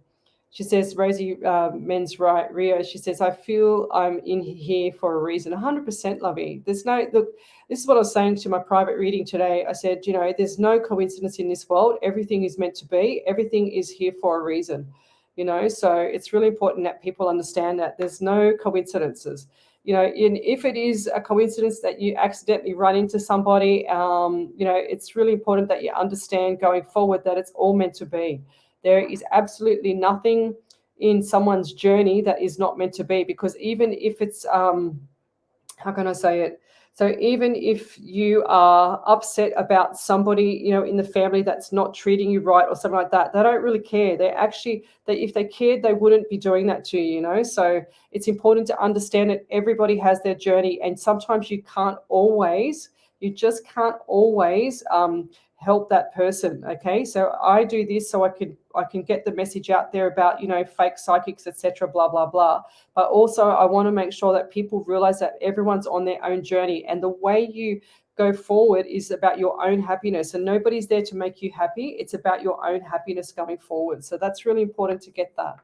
She says, Rosie Men's Right, Rio, she says, I feel I'm in here for a reason. 100% Lovey. There's no, look, this is what I was saying to my private reading today. I said, you know, there's no coincidence in this world. Everything is meant to be. Everything is here for a reason, you know. So it's really important that people understand that there's no coincidences. You know, if it is a coincidence that you accidentally run into somebody, you know, it's really important that you understand going forward that it's all meant to be. There is absolutely nothing in someone's journey that is not meant to be, because even if it's, how can I say it? So even if you are upset about somebody, you know, in the family that's not treating you right or something like that, they don't really care. They actually, if they cared, they wouldn't be doing that to you, you know. So it's important to understand that everybody has their journey, and sometimes you just can't always help that person. Okay, so I do this so I can get the message out there about, you know, fake psychics, etc., blah blah blah. But also I want to make sure that people realize that everyone's on their own journey, and the way you go forward is about your own happiness, and nobody's there to make you happy. It's about your own happiness going forward. So that's really important to get that.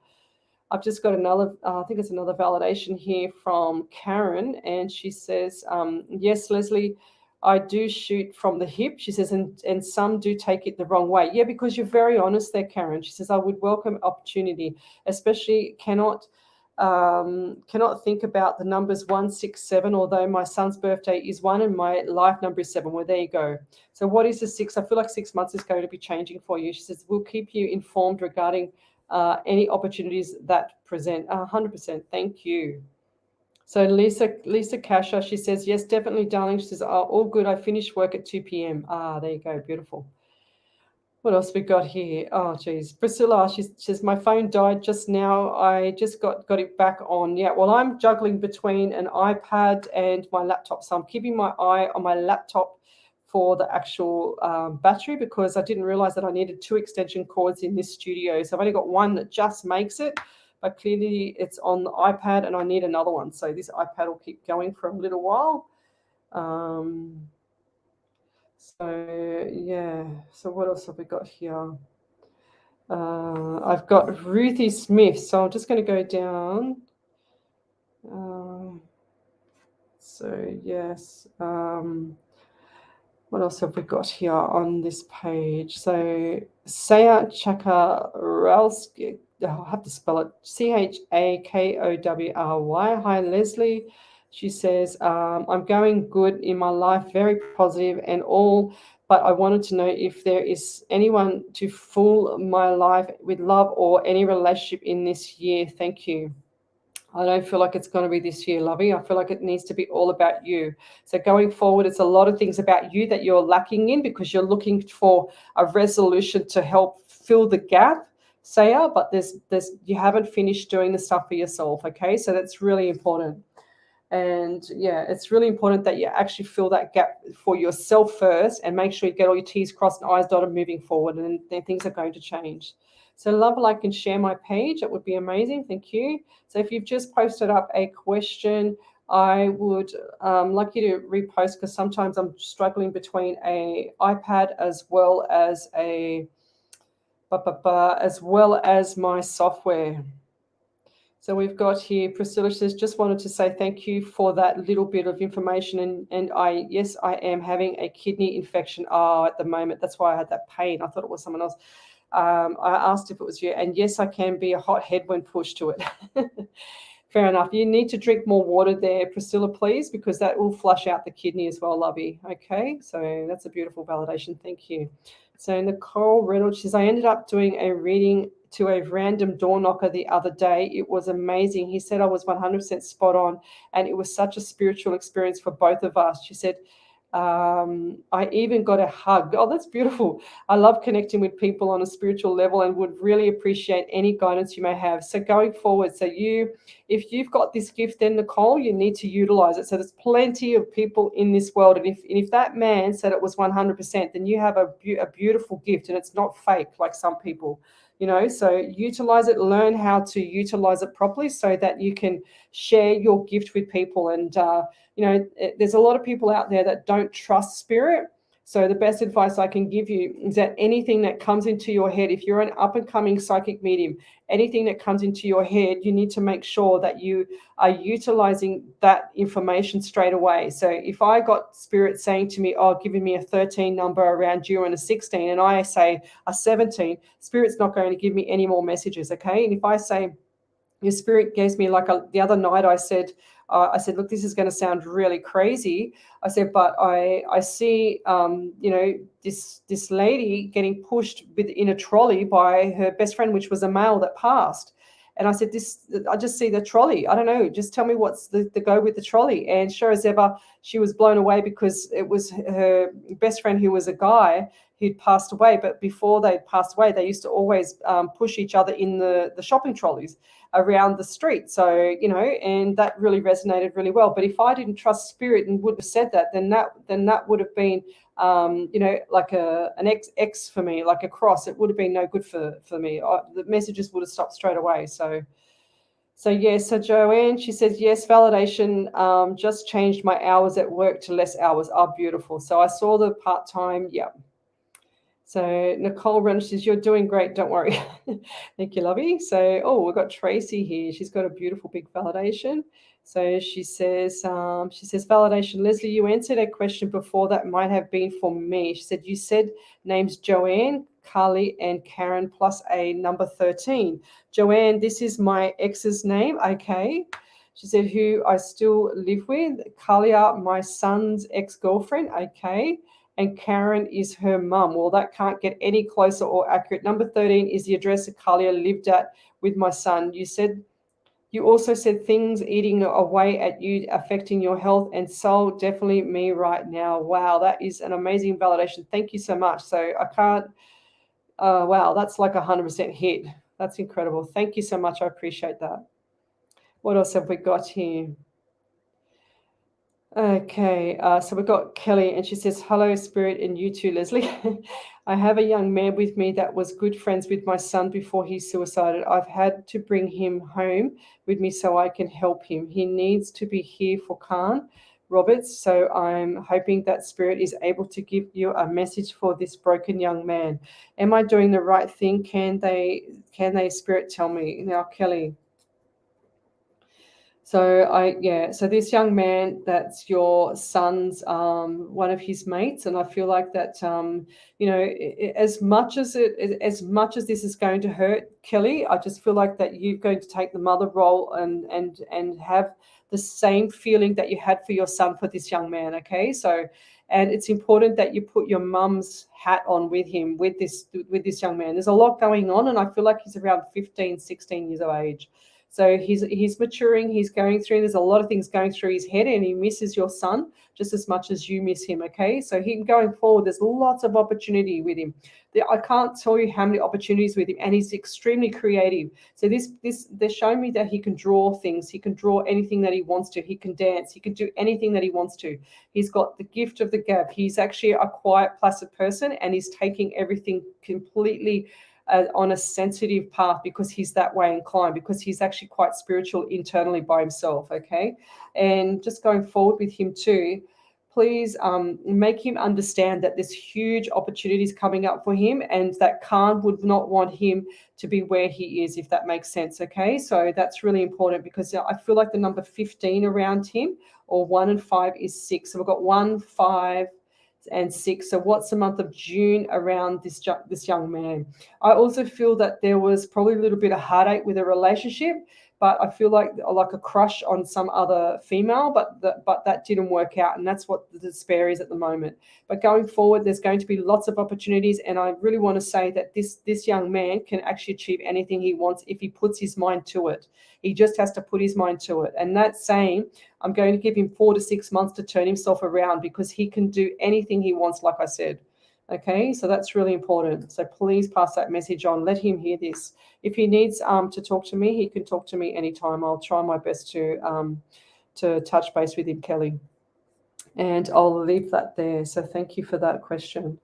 I've just got another, I think it's another validation here from Karen, and she says, yes, Leslie, I do shoot from the hip. She says, and some do take it the wrong way. Yeah, because you're very honest there, Karen. She says, I would welcome opportunity, especially cannot think about the numbers 167, although my son's birthday is 1 and my life number is 7. Well, there you go. So what is the 6? I feel like 6 months is going to be changing for you. She says, we'll keep you informed regarding any opportunities that present. 100%. Thank you. So Lisa Kasha, she says, yes, definitely, darling. She says, oh, all good. I finished work at 2 p.m. There you go. Beautiful. What else we got here? Oh, geez. Priscilla, she says, my phone died just now. I just got it back on. Yeah, well, I'm juggling between an iPad and my laptop. So I'm keeping my eye on my laptop for the actual battery, because I didn't realize that I needed 2 extension cords in this studio. So I've only got one that just makes it, but clearly it's on the iPad and I need another one. So this iPad will keep going for a little while. So yeah, so what else have we got here? I've got Ruthie Smith, so I'm just going to go down. So yes, what else have we got here on this page? So Saya Chakarowski, I'll have to spell it, Chakowry. Hi, Leslie. She says, I'm going good in my life, very positive and all, but I wanted to know if there is anyone to fill my life with love or any relationship in this year. Thank you. I don't feel like it's going to be this year, Lovey. I feel like it needs to be all about you. So going forward, it's a lot of things about you that you're lacking in, because you're looking for a resolution to help fill the gap, Saya, but there's you haven't finished doing the stuff for yourself, okay? So that's really important. And yeah, it's really important that you actually fill that gap for yourself first, and make sure you get all your T's crossed and I's dotted moving forward, and then things are going to change. So love, like, and share my page. It would be amazing. Thank you. So if you've just posted up a question, I would like you to repost, because sometimes I'm struggling between a iPad as well as my software. So we've got here, Priscilla says, just wanted to say thank you for that little bit of information. And yes, I am having a kidney infection at the moment. That's why I had that pain. I thought it was someone else. I asked if it was you. And yes, I can be a hot head when pushed to it. Fair enough. You need to drink more water there, Priscilla, please, because that will flush out the kidney as well, lovey. Okay, so that's a beautiful validation. Thank you. So Nicole Reynolds says, I ended up doing a reading to a random door knocker the other day. It was amazing. He said I was 100% spot on, and it was such a spiritual experience for both of us. She said, I even got a hug. Oh, that's beautiful. I love connecting with people on a spiritual level and would really appreciate any guidance you may have. So going forward, if you've got this gift, then Nicole, you need to utilize it. So there's plenty of people in this world. And if that man said it was 100%, then you have a beautiful gift, and it's not fake like some people. So utilize it, learn how to utilize it properly so that you can share your gift with people. And, there's a lot of people out there that don't trust spirit. So the best advice I can give you is that anything that comes into your head, if you're an up-and-coming psychic medium, anything that comes into your head, you need to make sure that you are utilizing that information straight away. So if I got spirit saying to me, oh, giving me a 13 number around you and a 16, and I say a 17, spirit's not going to give me any more messages, okay? And if I say, your spirit gives me the other night I said, look, this is going to sound really crazy. I said, but I see, this lady getting pushed in a trolley by her best friend, which was a male that passed. And I said, I just see the trolley. I don't know. Just tell me what's the go with the trolley. And sure as ever, she was blown away because it was her best friend who was a guy who'd passed away. But before they passed away, they used to always push each other in the shopping trolleys around the street. So, and that really resonated really well. But if I didn't trust spirit and would have said that, then that would have been, like an X for me, like a cross. It would have been no good for me. The messages would have stopped straight away. So yes. So Joanne, she says, yes, validation just changed my hours at work to less hours. Oh, beautiful. So I saw the part-time. Yeah. So Nicole Run says, you're doing great. Don't worry. Thank you, lovey. So, we've got Tracy here. She's got a beautiful big validation. So she says, validation. Leslie, you answered a question before that might have been for me. She said, you said names Joanne, Carly, and Karen plus a number 13. Joanne, this is my ex's name. Okay. She said, who I still live with. Kalia, my son's ex-girlfriend. Okay. And Karen is her mum. Well, that can't get any closer or accurate. Number 13 is the address that Kalia lived at with my son. You also said things eating away at you, affecting your health and soul. Definitely me right now. Wow, that is an amazing validation. Thank you so much. So I can't, wow, that's like 100% hit. That's incredible. Thank you so much. I appreciate that. What else have we got here? Okay, so we've got Kelly, and she says, hello, Spirit, and you too, Leslie. I have a young man with me that was good friends with my son before he suicided. I've had to bring him home with me so I can help him. He needs to be here for Khan Roberts, so I'm hoping that Spirit is able to give you a message for this broken young man. Am I doing the right thing? Can they, Spirit, tell me? Now, Kelly. So this young man, that's your son's one of his mates, and I feel like that as much as this is going to hurt Kelly, I just feel like that you're going to take the mother role and have the same feeling that you had for your son for this young man. Okay, so. And it's important that you put your mum's hat on with him, with this young man. There's a lot going on, and I feel like he's around 15, 16 years of age. So he's maturing, he's going through, there's a lot of things going through his head, and he misses your son just as much as you miss him, okay? So him going forward, there's lots of opportunity with him. I can't tell you how many opportunities with him, and he's extremely creative. So they're showing me that he can draw things, he can draw anything that he wants to, he can dance, he can do anything that he wants to. He's got the gift of the gab. He's actually a quiet, placid person, and he's taking everything completely on a sensitive path because he's that way inclined, because he's actually quite spiritual internally by himself, okay? And just going forward with him too, please make him understand that there's huge opportunities coming up for him, and that Khan would not want him to be where he is, if that makes sense, okay? So that's really important, because I feel like the number 15 around him, or 1 and 5, is 6. So we've got 1, 5, and 6. So what's the month of June around this young man? I also feel that there was probably a little bit of heartache with a relationship, but I feel like a crush on some other female, but that didn't work out, and that's what the despair is at the moment. But going forward, there's going to be lots of opportunities, and I really want to say that this young man can actually achieve anything he wants if he puts his mind to it. He just has to put his mind to it. And that's saying, I'm going to give him 4 to 6 months to turn himself around, because he can do anything he wants, like I said. Okay, so that's really important. So please pass that message on. Let him hear this. If he needs to talk to me, he can talk to me anytime. I'll try my best to touch base with him, Kelly. And I'll leave that there. So thank you for that question.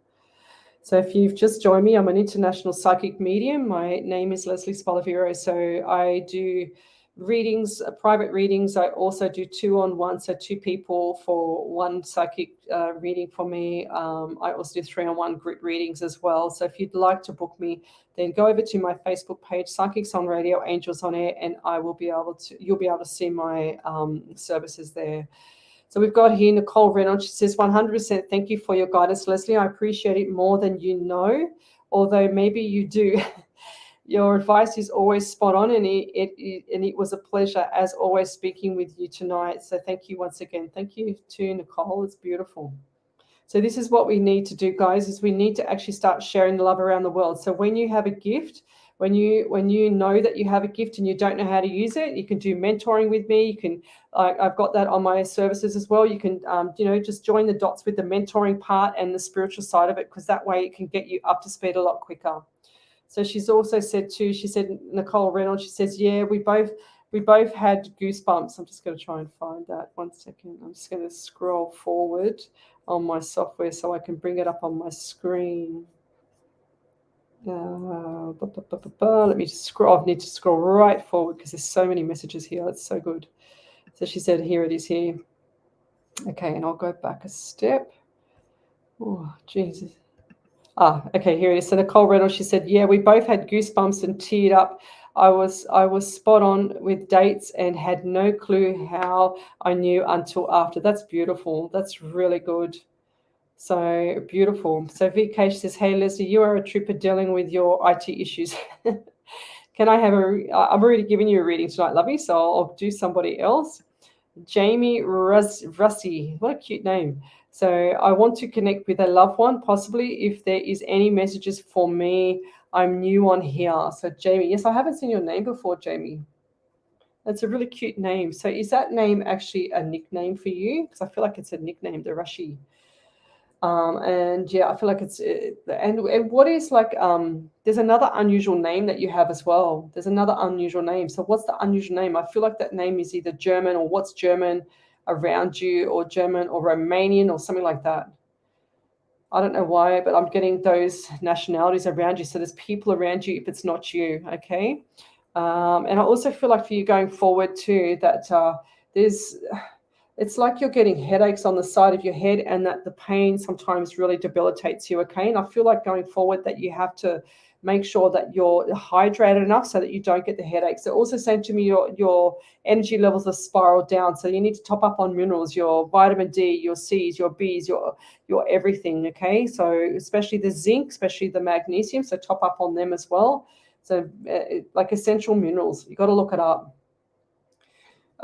So if you've just joined me, I'm an international psychic medium. My name is Leslie Spolaviro. So I do readings, private readings. I also do 2-on-1, so 2 people for 1 psychic reading for me. I also do 3-on-1 group readings as well. So if you'd like to book me, then go over to my Facebook page, Psychics on Radio, Angels on Air, and you'll be able to see my services there. So we've got here Nicole Reynolds. She says, 100% thank you for your guidance, Leslie. I appreciate it more than you know, although maybe you do. Your advice is always spot on, and it was a pleasure, as always, speaking with you tonight. So thank you once again. Thank you to Nicole. It's beautiful. So this is what we need to do, guys, is we need to actually start sharing the love around the world. So when you have a gift, when you know that you have a gift and you don't know how to use it, you can do mentoring with me. You can, I've got that on my services as well. You can, just join the dots with the mentoring part and the spiritual side of it, because that way it can get you up to speed a lot quicker. So she's also said too, she said, Nicole Reynolds, she says, yeah, we both had goosebumps. I'm just going to try and find that. 1 second. I'm just going to scroll forward on my software so I can bring it up on my screen. Let me just scroll. I need to scroll right forward because there's so many messages here. That's so good. So she said, here it is here. Okay, and I'll go back a step. Oh, Jesus. Okay, here it is. So Nicole Reynolds, she said, yeah, we both had goosebumps and teared up. I was spot on with dates and had no clue how I knew until after. That's beautiful. That's really good. So beautiful. So VK says, hey, Leslie, you are a trooper dealing with your IT issues. Can I have I'm already giving you a reading tonight, lovey, so I'll do somebody else. Jamie Russi, what a cute name. So I want to connect with a loved one, possibly if there is any messages for me. I'm new on here. So Jamie, yes, I haven't seen your name before, Jamie. That's a really cute name. So is that name actually a nickname for you? Because I feel like it's a nickname, the Rushi. And yeah, I feel like it's and what is like there's another unusual name that you have as well. There's another unusual name. So what's the unusual name? I feel like that name is either German, or what's German around you, or German or Romanian or something like that. I don't know why, but I'm getting those nationalities around you. So there's people around you if it's not you, okay? And I also feel like for you going forward too, that it's like you're getting headaches on the side of your head, and that the pain sometimes really debilitates you, okay? And I feel like going forward that you have to make sure that you're hydrated enough so that you don't get the headaches. They're also saying to me your energy levels are spiraled down, so you need to top up on minerals, your vitamin D, your C's, your B's, your everything, okay? So especially the zinc, especially the magnesium, so top up on them as well. So like essential minerals, you got to look it up.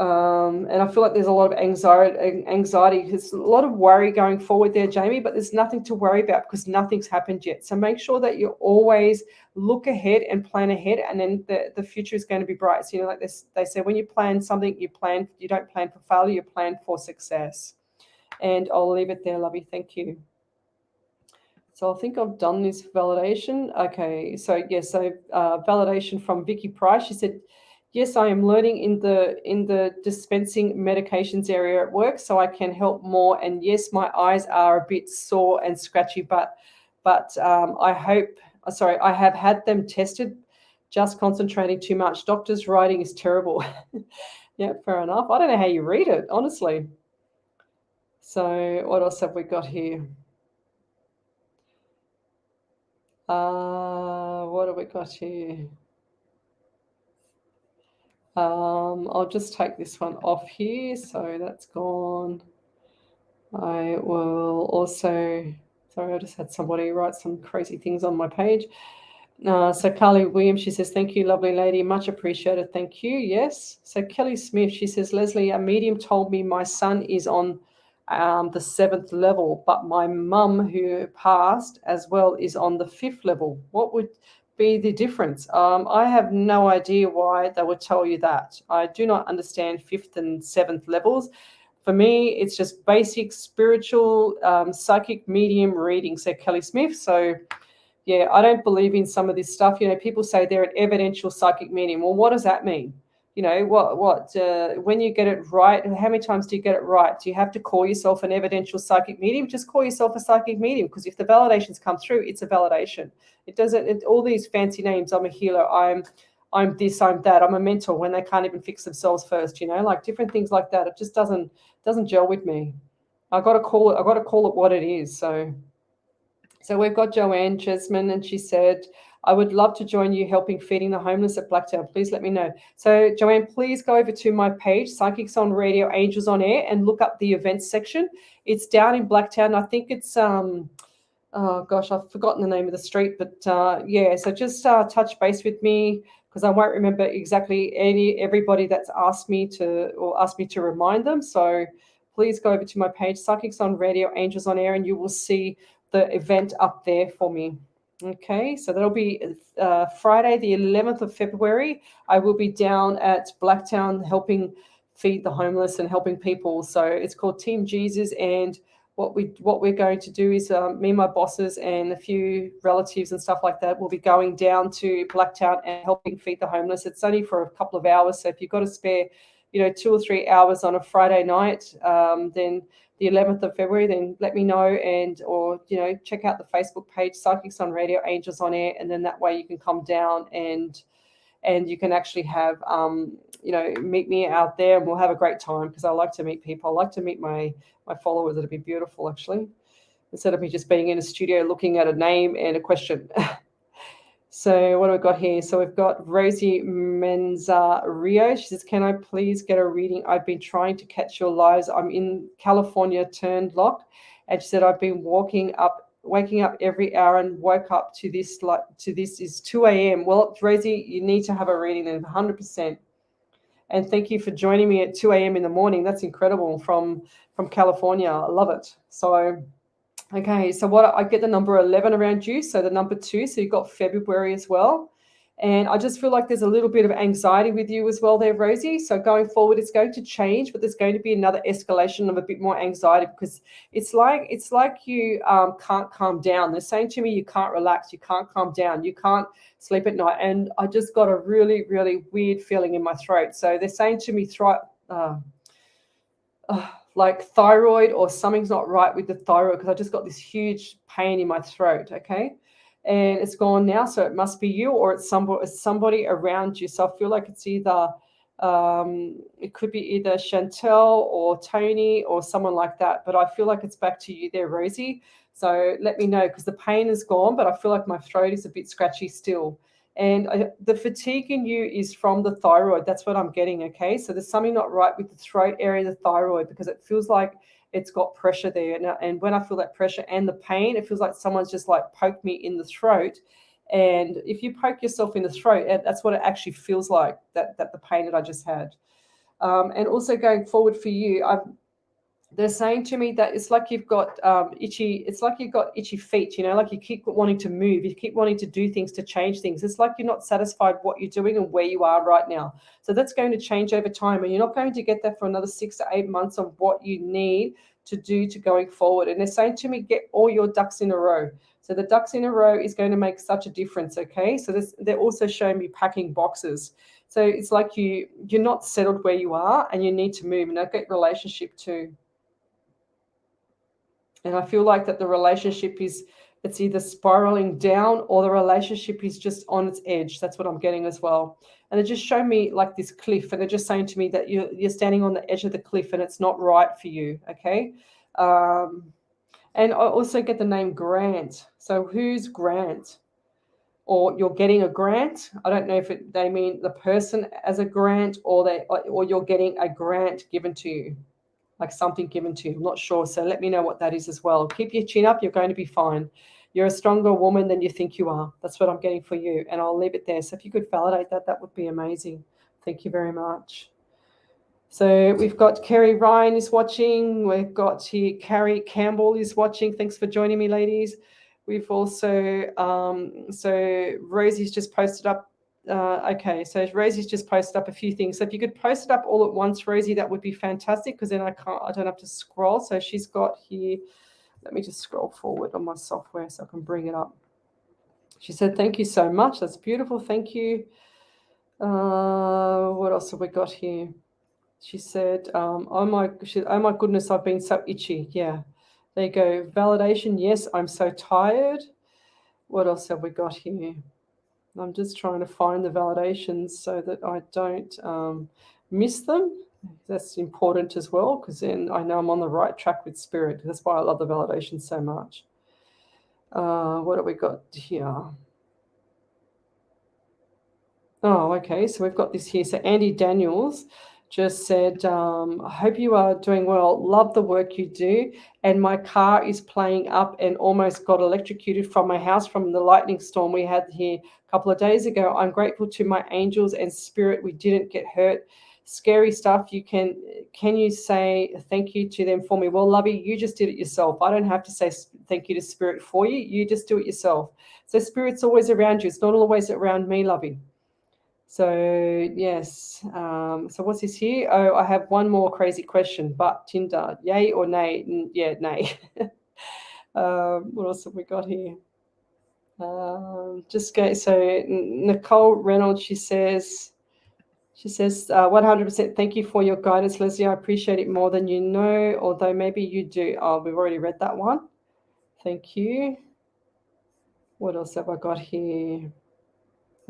And I feel like there's a lot of anxiety. There's a lot of worry going forward there, Jamie, but there's nothing to worry about because nothing's happened yet. So make sure that you always look ahead and plan ahead, and then the future is going to be bright. So, like this, they say when you plan something, you don't plan for failure, you plan for success. And I'll leave it there, lovey. Thank you. So I think I've done this validation. Okay, so yes, validation from Vicky Price. She said, yes, I am learning in the dispensing medications area at work, so I can help more. And yes, my eyes are a bit sore and scratchy, but I have had them tested. Just concentrating too much. Doctor's writing is terrible. Yeah, fair enough. I don't know how you read it, honestly. So what else have we got here? What have we got here? I'll just take this one off here. So that's gone. I will also, sorry, I just had somebody write some crazy things on my page. So Carly Williams, she says, thank you, lovely lady. Much appreciated. Thank you. Yes. So Kelly Smith, she says, Leslie, a medium told me my son is on the 7th level, but my mum, who passed as well, is on the 5th level. What would be the difference? I have no idea why they would tell you that. I do not understand 5th and 7th levels. For me, it's just basic spiritual psychic medium reading. So Kelly Smith. So yeah, I don't believe in some of this stuff. People say they're an evidential psychic medium. Well, what does that mean? When you get it right, how many times do you get it right? Do you have to call yourself an evidential psychic medium? Just call yourself a psychic medium, because if the validations come through, it's a validation. It doesn't, all these fancy names, I'm a healer, I'm this, I'm that, I'm a mentor when they can't even fix themselves first, like different things like that. It just doesn't gel with me. I got to call it what it is. So we've got Joanne Jasmine, and she said, I would love to join you helping feeding the homeless at Blacktown. Please let me know. So Joanne, please go over to my page, Psychics on Radio, Angels on Air, and look up the events section. It's down in Blacktown. I think it's oh gosh, I've forgotten the name of the street, but yeah, so just touch base with me, because I won't remember exactly everybody that's asked me to remind them. So please go over to my page, Psychics on Radio, Angels on Air, and you will see the event up there for me. Okay, so that'll be Friday, the 11th of February. I will be down at Blacktown helping feed the homeless and helping people. So it's called Team Jesus, and what we're going to do is me and my bosses and a few relatives and stuff like that will be going down to Blacktown and helping feed the homeless. It's only for a couple of hours, so if you've got to spare 2 or 3 hours on a Friday night, then the 11th of February, then let me know, or check out the Facebook page, Psychics on Radio, Angels on Air, and then that way you can come down and you can actually have meet me out there, and we'll have a great time, because I like to meet people. I like to meet my followers. It'll be beautiful, actually, instead of me just being in a studio looking at a name and a question. So what have we got here? So we've got Rosie Menza Rio. She says, can I please get a reading? I've been trying to catch your lives. I'm in California, turned lock. And she said, I've been waking up every hour and woke up to this is 2 a.m. Well, Rosie, you need to have a reading then, 100%. And thank you for joining me at 2 a.m. in the morning. That's incredible, from California. I love it. So, okay, so what I get the number 11 around you, so the number 2, so you've got February as well. And I just feel like there's a little bit of anxiety with you as well there, Rosie. So going forward, it's going to change, but there's going to be another escalation of a bit more anxiety, because it's like you can't calm down. They're saying to me, you can't relax, you can't calm down, you can't sleep at night. And I just got a really, really weird feeling in my throat. So they're saying to me, like thyroid, or something's not right with the thyroid, because I just got this huge pain in my throat. Okay. And it's gone now, so it must be you, or it's somebody around you. So I feel like it's either it could be either Chantel or Tony or someone like that, but I feel like it's back to you there, Rosie. So let me know, because the pain is gone, but I feel like my throat is a bit scratchy still. And the fatigue in you is from the thyroid. That's what I'm getting, okay? So there's something not right with the throat area, the thyroid, because it feels like it's got pressure there. And when I feel that pressure and the pain, it feels like someone's just like poked me in the throat. And if you poke yourself in the throat, that's what it actually feels like, that the pain that I just had. And also going forward for you, they're saying to me that it's like you've got itchy feet, like you keep wanting to move, you keep wanting to do things, to change things. It's like you're not satisfied what you're doing and where you are right now. So that's going to change over time, and you're not going to get that for another 6 to 8 months of what you need to do to going forward. And they're saying to me, get all your ducks in a row. So the ducks in a row is going to make such a difference, okay? So they're also showing me packing boxes. So it's like you're not settled where you are, and you need to move. And I get relationship too. And I feel like that the relationship it's either spiraling down, or the relationship is just on its edge. That's what I'm getting as well. And it just showed me like this cliff, and they're just saying to me that you're standing on the edge of the cliff, and it's not right for you, okay? And I also get the name Grant. So who's Grant? Or you're getting a grant. I don't know if they mean the person as a grant, or you're getting a grant given to you, like something given to you. I'm not sure. So let me know what that is as well. Keep your chin up. You're going to be fine. You're a stronger woman than you think you are. That's what I'm getting for you. And I'll leave it there. So if you could validate that, that would be amazing. Thank you very much. So we've got Kerry Ryan is watching. We've got here Carrie Campbell is watching. Thanks for joining me, ladies. We've also, so Rosie's just posted up. Okay, so Rosie's just posted up a few things. So if you could post it up all at once, Rosie, that would be fantastic, because then I don't have to scroll. So she's got here, let me just scroll forward on my software so I can bring it up. She said, thank you so much. That's beautiful. Thank you. What else have we got here? She said, oh my goodness, I've been so itchy. Yeah, there you go. Validation. Yes, I'm so tired. What else have we got here? I'm just trying to find the validations so that I don't miss them. That's important as well, because then I know I'm on the right track with spirit. That's why I love the validation so much. What have we got here? Oh, okay. So we've got this here. So Andy Daniels just said, I hope you are doing well. Love the work you do. And my car is playing up and almost got electrocuted from my house from the lightning storm we had here a couple of days ago. I'm grateful to my angels and spirit we didn't get hurt. Scary stuff. Can you say thank you to them for me? Well, Lovey, you just did it yourself. I don't have to say thank you to spirit for you. You just do it yourself. So spirit's always around you. It's not always around me, Lovey. So yes, so what's this here? Oh, I have one more crazy question, but Tinder, yay or nay? Yeah, nay. What else have we got here? Just go. So Nicole Reynolds, she says 100% thank you for your guidance, Leslie. I appreciate it more than you know, although maybe you do. Oh, we've already read that one. Thank you. What else have I got here?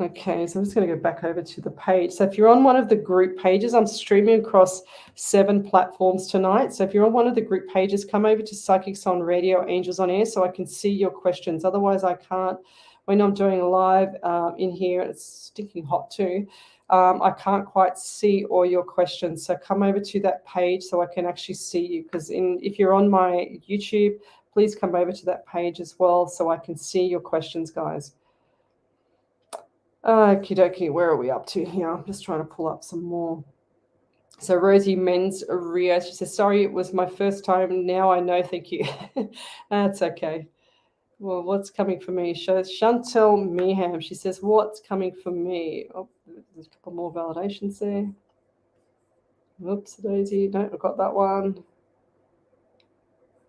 Okay, so I'm just going to go back over to the page. So if you're on one of the group pages, I'm streaming across 7 platforms tonight. So if you're on one of the group pages, come over to Psychics on Radio, Angels on Air, so I can see your questions. Otherwise, I can't. When I'm doing live in here, it's stinking hot too. I can't quite see all your questions. So come over to that page so I can actually see you. Because if you're on my YouTube, please come over to that page as well so I can see your questions, guys. Okie dokie, where are we up to here? I'm just trying to pull up some more. So Rosie Men's Ria, she says, sorry, it was my first time. Now I know, thank you. That's okay. Well, what's coming for me? Chantel Meham, she says, what's coming for me? Oh, there's a couple more validations there. Oops, Daisy, no, I've got that one.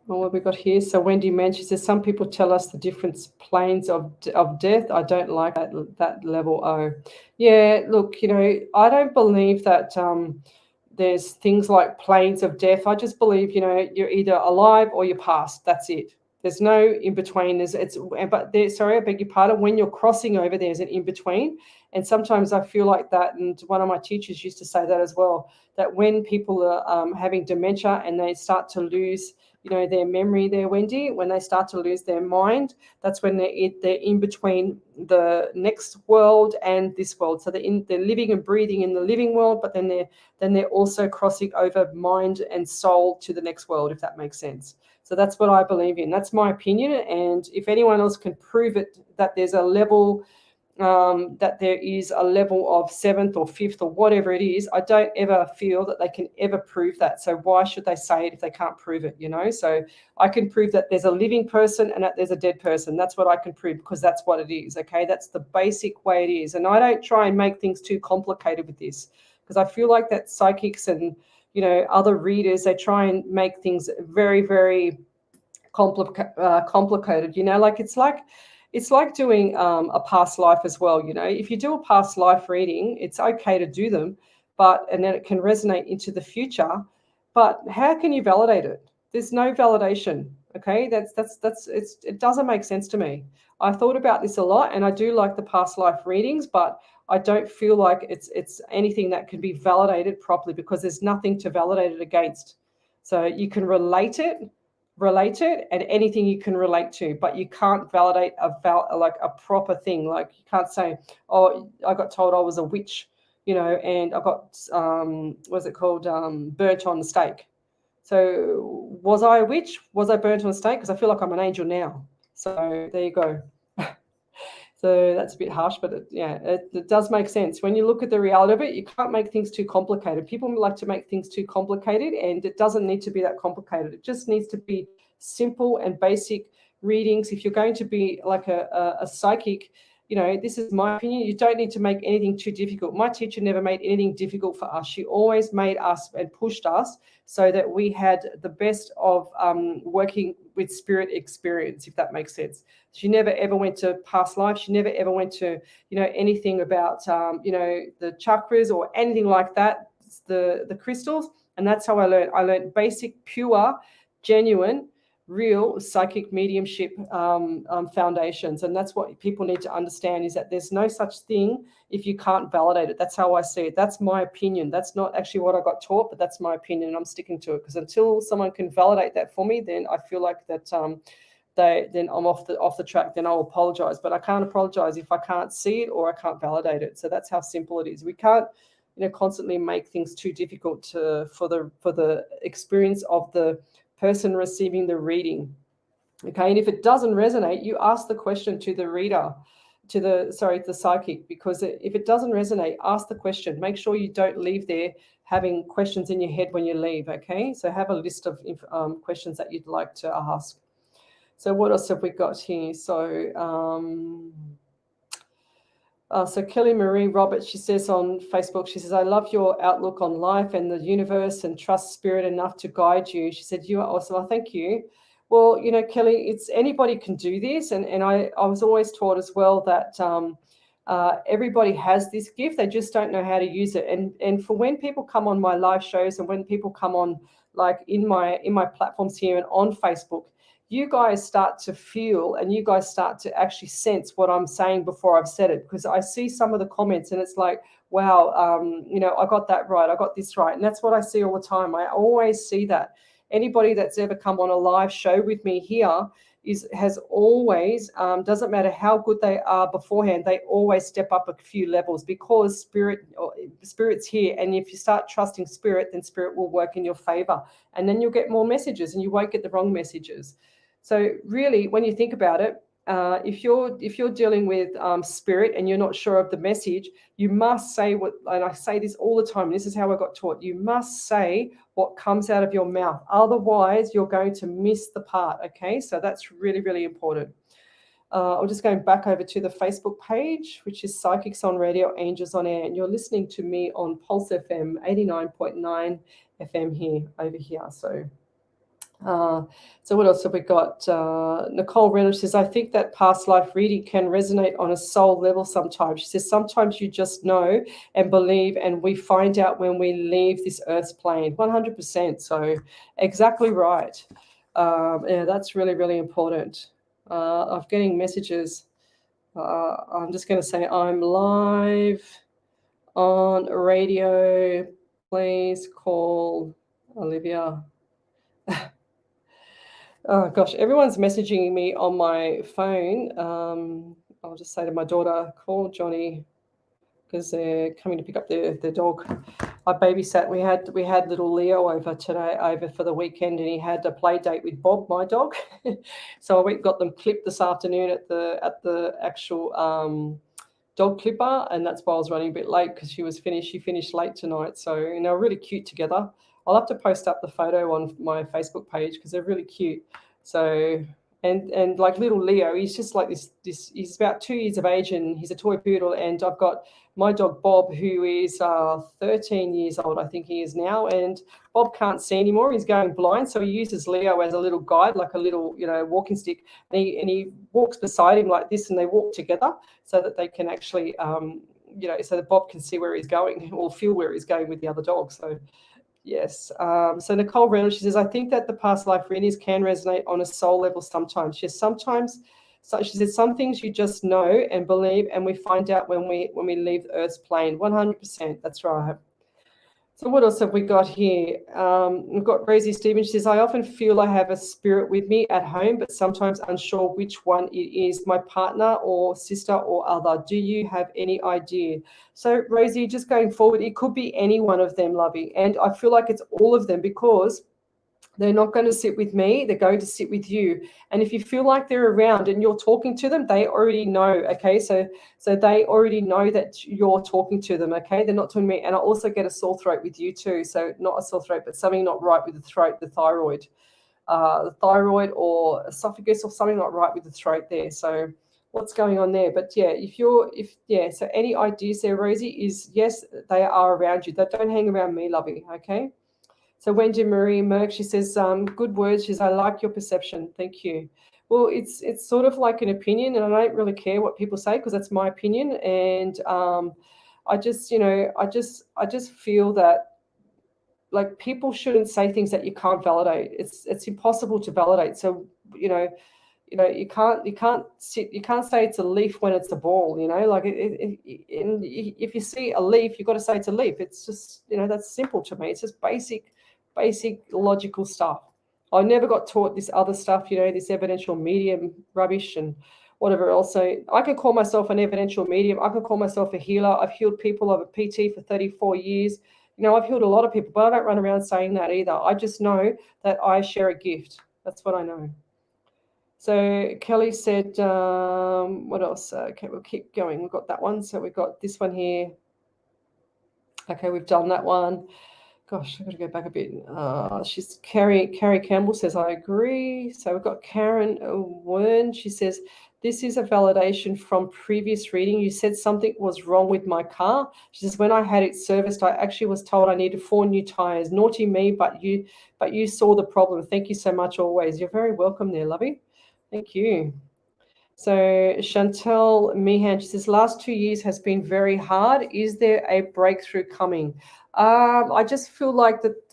What have we got here? So Wendy Mann, she says, some people tell us the different planes of death. I don't like that level O. Yeah, look, I don't believe that there's things like planes of death. I just believe, you're either alive or you're past. That's it. There's no in between. Sorry, I beg your pardon. When you're crossing over, there's an in between. And sometimes I feel like that. And one of my teachers used to say that as well, that when people are having dementia and they start to lose their memory there, Wendy, when they start to lose their mind, that's when they're in between the next world and this world. So they're living and breathing in the living world, but then they're also crossing over mind and soul to the next world, if that makes sense. So that's what I believe in. That's my opinion. And if anyone else can prove it, that there's a level that there is a level of 7th or 5th or whatever it is, I don't ever feel that they can ever prove that. So why should they say it if they can't prove it, So I can prove that there's a living person and that there's a dead person. That's what I can prove, because that's what it is, okay? That's the basic way it is. And I don't try and make things too complicated with this, because I feel like that psychics and, other readers, they try and make things very, very complicated, it's like doing a past life as well. If you do a past life reading, it's okay to do them, and then it can resonate into the future. But how can you validate it? There's no validation. Okay, it doesn't make sense to me. I thought about this a lot, and I do like the past life readings, but I don't feel like it's anything that can be validated properly, because there's nothing to validate it against. So you can relate it and anything you can relate to, but you can't validate a proper thing. Like, you can't say, oh, I got told I was a witch, and I got what's it called, burnt on the stake. So was I a witch? Was I burnt on a stake? Because I feel like I'm an angel now. So there you go. So that's a bit harsh, but it does make sense. When you look at the reality of it, you can't make things too complicated. People like to make things too complicated, and it doesn't need to be that complicated. It just needs to be simple and basic readings. If you're going to be like a psychic, this is my opinion, you don't need to make anything too difficult. My teacher never made anything difficult for us. She always made us and pushed us so that we had the best of working with spirit experience, if that makes sense. She never ever went to past life. She never ever went to, anything about, the chakras or anything like that, the crystals. And that's how I learned. I learned basic, pure, genuine real psychic mediumship foundations. And that's what people need to understand, is that there's no such thing if you can't validate it. That's how I see it. That's my opinion. That's not actually what I got taught, but that's my opinion, and I'm sticking to it, because until someone can validate that for me, then I feel like that then I'm off the track. Then I'll apologize, but I can't apologize if I can't see it or I can't validate it. So that's how simple it is. We can't constantly make things too difficult for the experience of the person receiving the reading. Okay, and if it doesn't resonate, you ask the question to the reader, to the psychic, because if it doesn't resonate, ask the question. Make sure you don't leave there having questions in your head when you leave. Okay, so have a list of questions that you'd like to ask. So what else have we got here? So Kelly Marie Roberts, she says on Facebook, she says, I love your outlook on life and the universe, and trust spirit enough to guide you. She said, you are awesome. Well, thank you. Well, Kelly, it's anybody can do this. And I was always taught as well that everybody has this gift. They just don't know how to use it. And for when people come on my live shows, and when people come on like in my platforms here and on Facebook, you guys start to feel, and you guys start to actually sense what I'm saying before I've said it, because I see some of the comments and it's like, wow, I got that right. I got this right. And that's what I see all the time. I always see that. Anybody that's ever come on a live show with me here has always, doesn't matter how good they are beforehand, they always step up a few levels, because spirit's here. And if you start trusting spirit, then spirit will work in your favor, and then you'll get more messages and you won't get the wrong messages. So really, when you think about it, if you're dealing with spirit and you're not sure of the message, you must say what, and I say this all the time, and this is how I got taught, you must say what comes out of your mouth. Otherwise, you're going to miss the part, okay? So that's really, really important. I'm just going back over to the Facebook page, which is Psychics on Radio, Angels on Air, and you're listening to me on Pulse FM 89.9 FM over here. So what else have we got? Nicole Reynolds says, I think that past life reading can resonate on a soul level sometimes. She says, sometimes you just know and believe, and we find out when we leave this earth's plane. 100%. So exactly right. Yeah, that's really, really important. I'm getting messages. I'm just going to say, I'm live on radio. Please call Olivia. Oh gosh, everyone's messaging me on my phone. I'll just say to my daughter, call Johnny, because they're coming to pick up their dog. I babysat. We had little Leo over for the weekend, and he had a play date with Bob, my dog. So I got them clipped this afternoon at the actual dog clipper, and that's why I was running a bit late, because she finished late tonight. So really cute together. I'll have to post up the photo on my Facebook page, because they're really cute. So and like little Leo, he's just like this. He's about 2 years of age, and he's a toy poodle. And I've got my dog Bob, who is 13 years old, I think he is now. And Bob can't see anymore; he's going blind. So he uses Leo as a little guide, like a little walking stick. And he walks beside him like this, and they walk together so that they can actually so that Bob can see where he's going, or feel where he's going with the other dog. So. Yes. So Nicole Reynolds, she says, I think that the past life readings can resonate on a soul level sometimes. Yes, sometimes. So she says, some things you just know and believe, and we find out when we leave the Earth's plane. 100%. That's right. So what else have we got here? We've got Rosie Stevens. She says, I often feel I have a spirit with me at home, but sometimes unsure which one it is, my partner or sister or other. Do you have any idea? So Rosie, just going forward, it could be any one of them, lovey. And I feel like it's all of them, because they're not going to sit with me. They're going to sit with you. And if you feel like they're around and you're talking to them, they already know, okay? So they already know that you're talking to them, okay? They're not talking to me. And I also get a sore throat with you too. So not a sore throat, but something not right with the throat, the thyroid or esophagus, or something not right with the throat there. So what's going on there? But yeah, so any ideas there, Rosie, is yes, they are around you. They don't hang around me, lovey, okay? So Wendy Marie Merck, she says, good words. She says, I like your perception. Thank you. Well, it's sort of like an opinion, and I don't really care what people say, because that's my opinion. And I just feel that like people shouldn't say things that you can't validate. It's impossible to validate. So you can't say it's a leaf when it's a ball. Like if you see a leaf, you've got to say it's a leaf. It's just that's simple to me. It's just basic logical stuff. I never got taught this other stuff, this evidential medium rubbish and whatever else. So I can call myself an evidential medium. I can call myself a healer. I've healed people. I'm a PT for 34 years. I've healed a lot of people, but I don't run around saying that either. I just know that I share a gift. That's what I know. So Kelly said, what else? Okay, we'll keep going. We've got that one. So we've got this one here. Okay, we've done that one. Gosh, I've got to go back a bit. She's Carrie Campbell says, I agree. So we've got Karen Wern. She says, this is a validation from previous reading. You said something was wrong with my car. She says, when I had it serviced, I actually was told I needed 4 new tires. Naughty me, but you saw the problem. Thank you so much always. You're very welcome there, lovey. Thank you. So Chantel Meehan, she says, last 2 years has been very hard. Is there a breakthrough coming? I just feel like that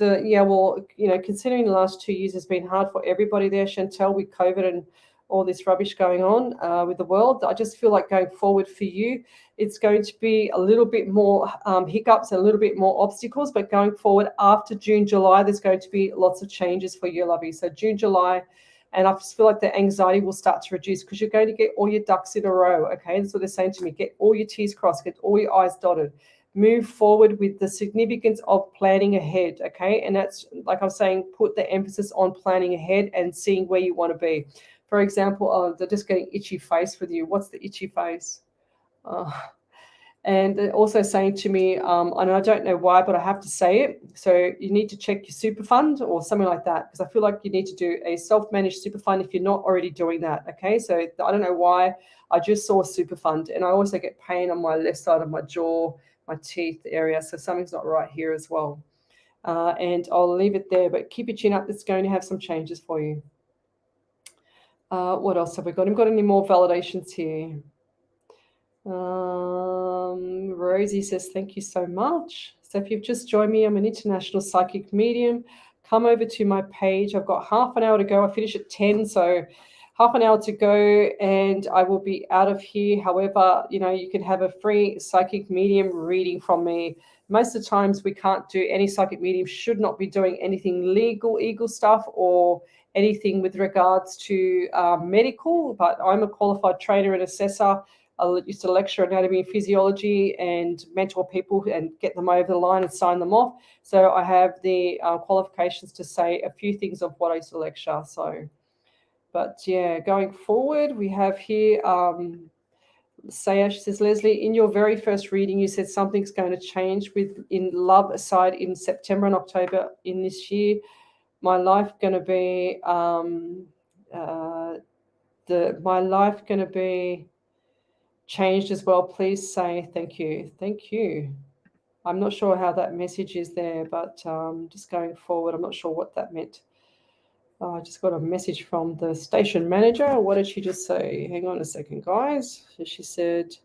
considering the last 2 years has been hard for everybody there, Chantel, with COVID and all this rubbish going on with the world. I just feel like going forward for you, it's going to be a little bit more hiccups and a little bit more obstacles, but going forward after June, July, there's going to be lots of changes for you, lovey. So June, July, and I just feel like the anxiety will start to reduce because you're going to get all your ducks in a row, okay? That's what they're saying to me. Get all your T's crossed, get all your I's dotted. Move forward with the significance of planning ahead, okay? And that's, like I'm saying, put the emphasis on planning ahead and seeing where you want to be. For example, they're just getting itchy face with you. What's the itchy face? And they're also saying to me, and I don't know why, but I have to say it. So you need to check your super fund or something like that, because I feel like you need to do a self-managed super fund if you're not already doing that. Okay, so I don't know why. I just saw a super fund, and I also get pain on my left side of my jaw, my teeth area. So something's not right here as well. And I'll leave it there, but keep your chin up. It's going to have some changes for you. What else have we got? Have we got any more validations here? Rosie says, thank you so much. So if you've just joined me, I'm an international psychic medium. Come over to my page. I've got half an hour to go. I finish at 10, so half an hour to go, and I will be out of here. However, you can have a free psychic medium reading from me. Most of the times we can't do any psychic medium, should not be doing anything legal stuff or anything with regards to medical, but I'm a qualified trainer and assessor. I used to lecture anatomy and physiology and mentor people and get them over the line and sign them off. So I have the qualifications to say a few things of what I used to lecture. So, but yeah, going forward, we have here, Sayash says, Leslie, in your very first reading, you said something's going to change in love aside in September and October in this year. My life going to be, my life going to be changed as well. Please say thank you. Thank you. I'm not sure how that message is there, but just going forward, I'm not sure what that meant. I just got a message from the station manager. What did she just say? Hang on a second, guys. She said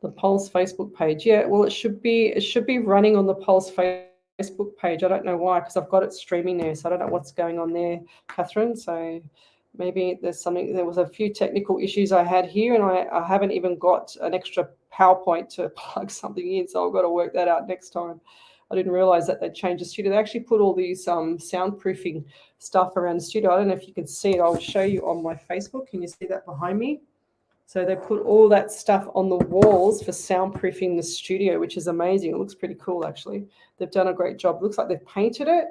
the Pulse Facebook page. Yeah, well, it should be running on the Pulse Facebook page. I don't know why, because I've got it streaming there, so I don't know what's going on there, Catherine. So maybe there was a few technical issues I had here, and I haven't even got an extra PowerPoint to plug something in, so I've got to work that out next time. I didn't realize that they'd changed the studio. They actually put all these soundproofing stuff around the studio. I don't know if you can see it. I'll show you on my Facebook. Can you see that behind me? So they put all that stuff on the walls for soundproofing the studio, which is amazing. It looks pretty cool, actually. They've done a great job. It looks like they've painted it,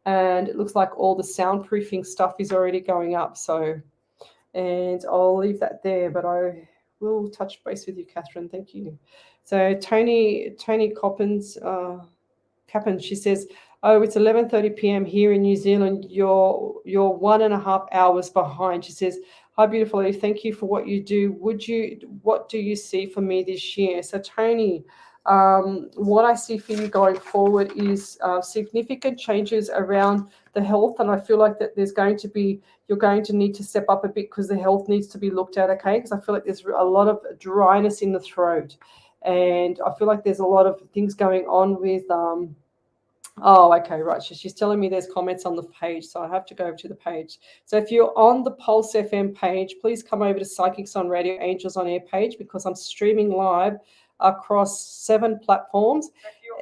and it looks like all the soundproofing stuff is already going up. So, and I'll leave that there, but I will touch base with you, Catherine. Thank you. So Tony Coppins, Cap'n, she says, oh, it's 11:30 p.m. here in New Zealand. You're 1.5 hours behind. She says, hi, beautiful lady. Thank you for what you do. What do you see for me this year? So Tony, what I see for you going forward is significant changes around the health, and I feel like that you're going to need to step up a bit because the health needs to be looked at, okay? Because I feel like there's a lot of dryness in the throat, and I feel like there's a lot of things going on with Oh, okay, right. So she's telling me there's comments on the page, so I have to go over to the page. So if you're on the Pulse FM page, please come over to Psychics on Radio Angels on Air page, because I'm streaming live across 7 platforms.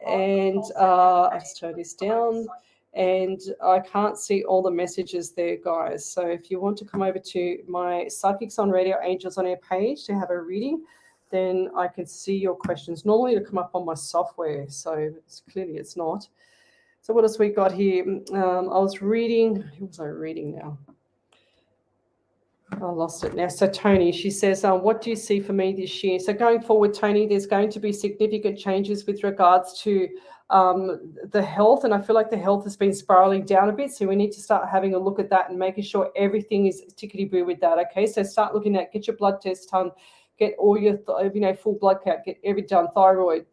And I just turn this down, and I can't see all the messages there, guys. So if you want to come over to my Psychics on Radio Angels on Air page to have a reading, then I can see your questions. Normally it'll come up on my software, so clearly it's not. So what else we got here? I was reading. Who was I reading now? I lost it now. So Tony, she says, what do you see for me this year? So going forward, Tony, there's going to be significant changes with regards to the health. And I feel like the health has been spiraling down a bit. So we need to start having a look at that and making sure everything is tickety-boo with that. Okay, so start looking at, get your blood test done, get all your, full blood count, get every done, thyroid,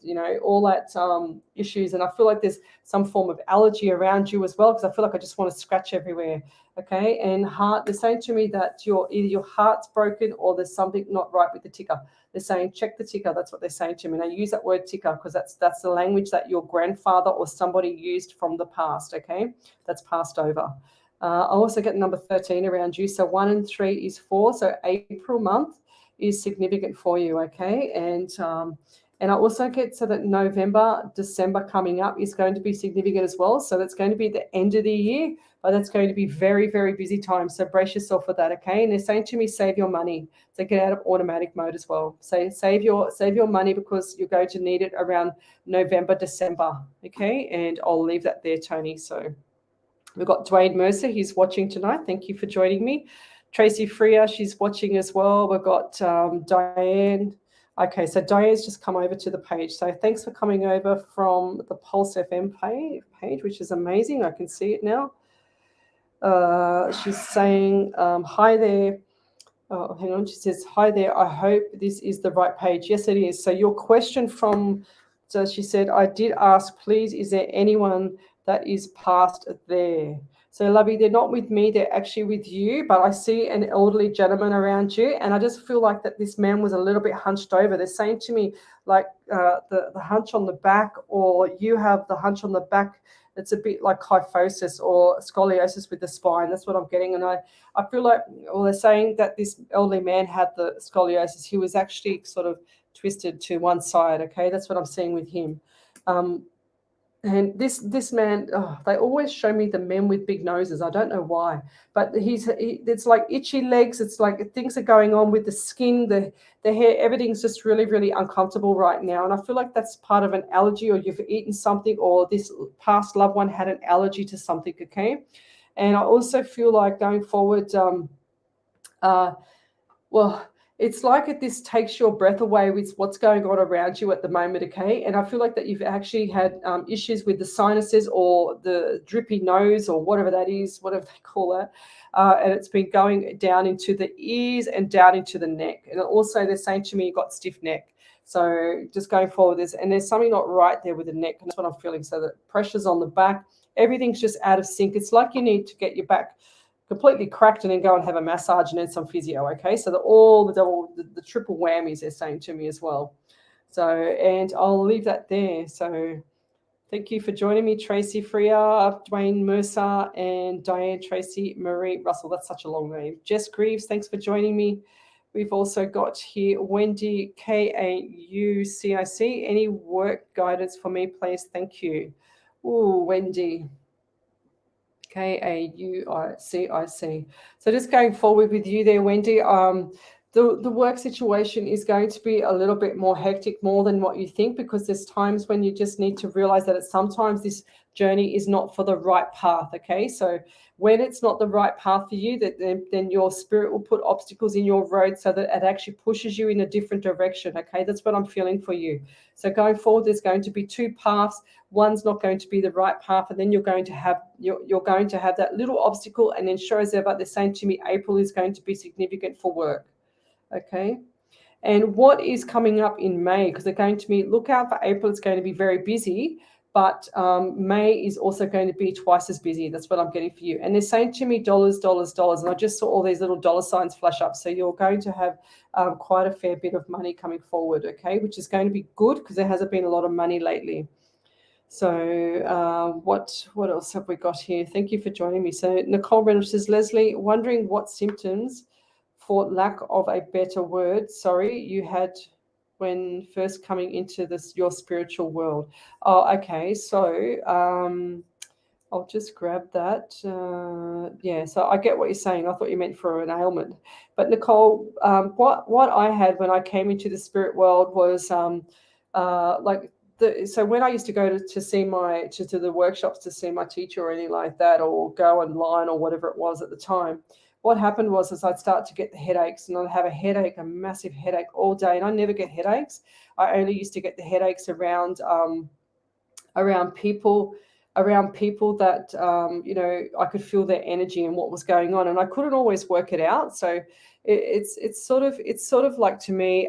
all that issues. And I feel like there's some form of allergy around you as well, because I feel like I just want to scratch everywhere. Okay, and heart, they're saying to me that either your heart's broken or there's something not right with the ticker. They're saying, check the ticker. That's what they're saying to me. And I use that word ticker because that's the language that your grandfather or somebody used from the past, okay? That's passed over. I also get number 13 around you. So 1 and 3 is 4. So April month is significant for you, okay? And I also get so that November, December coming up is going to be significant as well. So that's going to be the end of the year, but that's going to be very, very busy time. So brace yourself for that, okay? And they're saying to me, save your money. So get out of automatic mode as well. So save your money, because you're going to need it around November, December, okay? And I'll leave that there, Tony. So we've got Dwayne Mercer. He's watching tonight. Thank you for joining me. Tracy Freer, she's watching as well. We've got Diane. Okay, so Diane's just come over to the page. So thanks for coming over from the Pulse FM page, which is amazing. I can see it now. She's saying, hi there. Oh, hang on. She says, hi there. I hope this is the right page. Yes, it is. So your question so she said, I did ask, please, is there anyone that is past there? So, Lovey, they're not with me. They're actually with you. But I see an elderly gentleman around you. And I just feel like that this man was a little bit hunched over. They're saying to me, like the hunch on the back, or you have the hunch on the back. It's a bit like kyphosis or scoliosis with the spine. That's what I'm getting. And I feel like, well, they're saying that this elderly man had the scoliosis. He was actually sort of twisted to one side. Okay, that's what I'm seeing with him. And this man, they always show me the men with big noses. I don't know why, but it's like itchy legs. It's like things are going on with the skin, the hair. Everything's just really, really uncomfortable right now. And I feel like that's part of an allergy, or you've eaten something, or this past loved one had an allergy to something, okay? And I also feel like going forward, it's like this takes your breath away with what's going on around you at the moment, okay? And I feel like that you've actually had issues with the sinuses or the drippy nose or whatever that is, whatever they call that. And it's been going down into the ears and down into the neck. And also they're saying to me, you've got stiff neck. So just going forward, there's something not right there with the neck. And that's what I'm feeling. So the pressure's on the back. Everything's just out of sync. It's like you need to get your back completely cracked and then go and have a massage and then some physio, okay? So the triple whammies they're saying to me as well. So, and I'll leave that there. So thank you for joining me, Tracy Freer, Dwayne Mercer, and Diane Tracy Marie Russell. That's such a long name. Jess Greaves, thanks for joining me. We've also got here Wendy Kaucic. Any work guidance for me, please? Thank you. Ooh, Wendy. Kaucic. So just going forward with you there, Wendy, the work situation is going to be a little bit more hectic, more than what you think, because there's times when you just need to realize that sometimes this journey is not for the right path, okay? So when it's not the right path for you, then your spirit will put obstacles in your road so that it actually pushes you in a different direction, okay? That's what I'm feeling for you. So going forward, there's going to be 2 paths. One's not going to be the right path, and then you're going to have that little obstacle. And then sure as ever, they're saying to me, April is going to be significant for work. Okay. And what is coming up in May? Because they're going to me, look out for April. It's going to be very busy, but May is also going to be twice as busy. That's what I'm getting for you. And they're saying to me, dollars, dollars, dollars. And I just saw all these little dollar signs flash up. So you're going to have quite a fair bit of money coming forward, okay, which is going to be good because there hasn't been a lot of money lately. So what else have we got here? Thank you for joining me. So Nicole Brenner says, Leslie, wondering what symptoms, for lack of a better word, sorry, you had when first coming into your spiritual world. Oh, okay. So I'll just grab that. Yeah, so I get what you're saying. I thought you meant for an ailment. But Nicole, what I had when I came into the spirit world was like so when I used to go to see to the workshops to see my teacher or anything like that, or go online or whatever it was at the time, what happened was I'd start to get the headaches, and I'd have a massive headache all day, and I never get headaches. I only used to get the headaches around people that I could feel their energy and what was going on, and I couldn't always work it out. So it's sort of like, to me,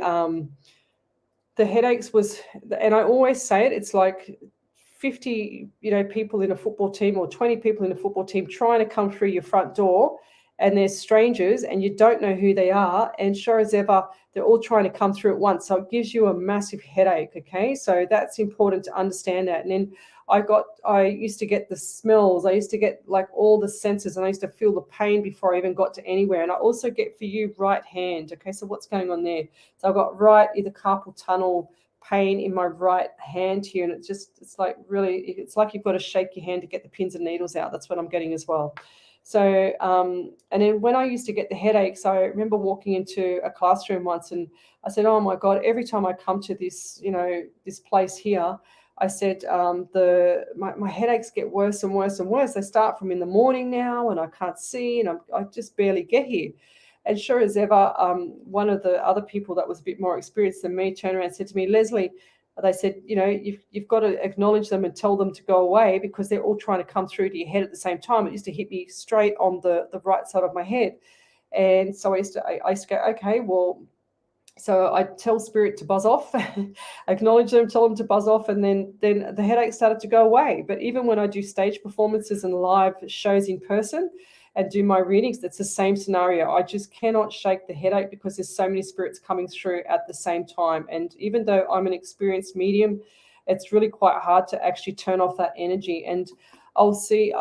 the headaches was, and I always say it's like 50 people in a football team, or 20 people in a football team trying to come through your front door, and they're strangers and you don't know who they are, and sure as ever they're all trying to come through at once, so it gives you a massive headache. Okay, so that's important to understand that. And then I used to get the smells, I used to get like all the senses, and I used to feel the pain before I even got to anywhere. And I also get, for you, right hand. Okay, so what's going on there? So I've got either carpal tunnel pain in my right hand here, and it's like, really, it's like you've got to shake your hand to get the pins and needles out. That's what I'm getting as well. So and then when I used to get the headaches, I remember walking into a classroom once, and I said, oh my God, every time I come to this this place here, I said, my headaches get worse and worse and worse. They start from in the morning now, and I can't see, and I just barely get here. And sure as ever, one of the other people that was a bit more experienced than me turned around and said to me, Leslie, they said, you've got to acknowledge them and tell them to go away, because they're all trying to come through to your head at the same time. It used to hit me straight on the right side of my head. And so I used to go, okay, well, so I tell spirit to buzz off, acknowledge them, tell them to buzz off, and then the headache started to go away. But even when I do stage performances and live shows in person and do my readings, that's the same scenario. I just cannot shake the headache, because there's so many spirits coming through at the same time. And even though I'm an experienced medium, it's really quite hard to actually turn off that energy. And I'll see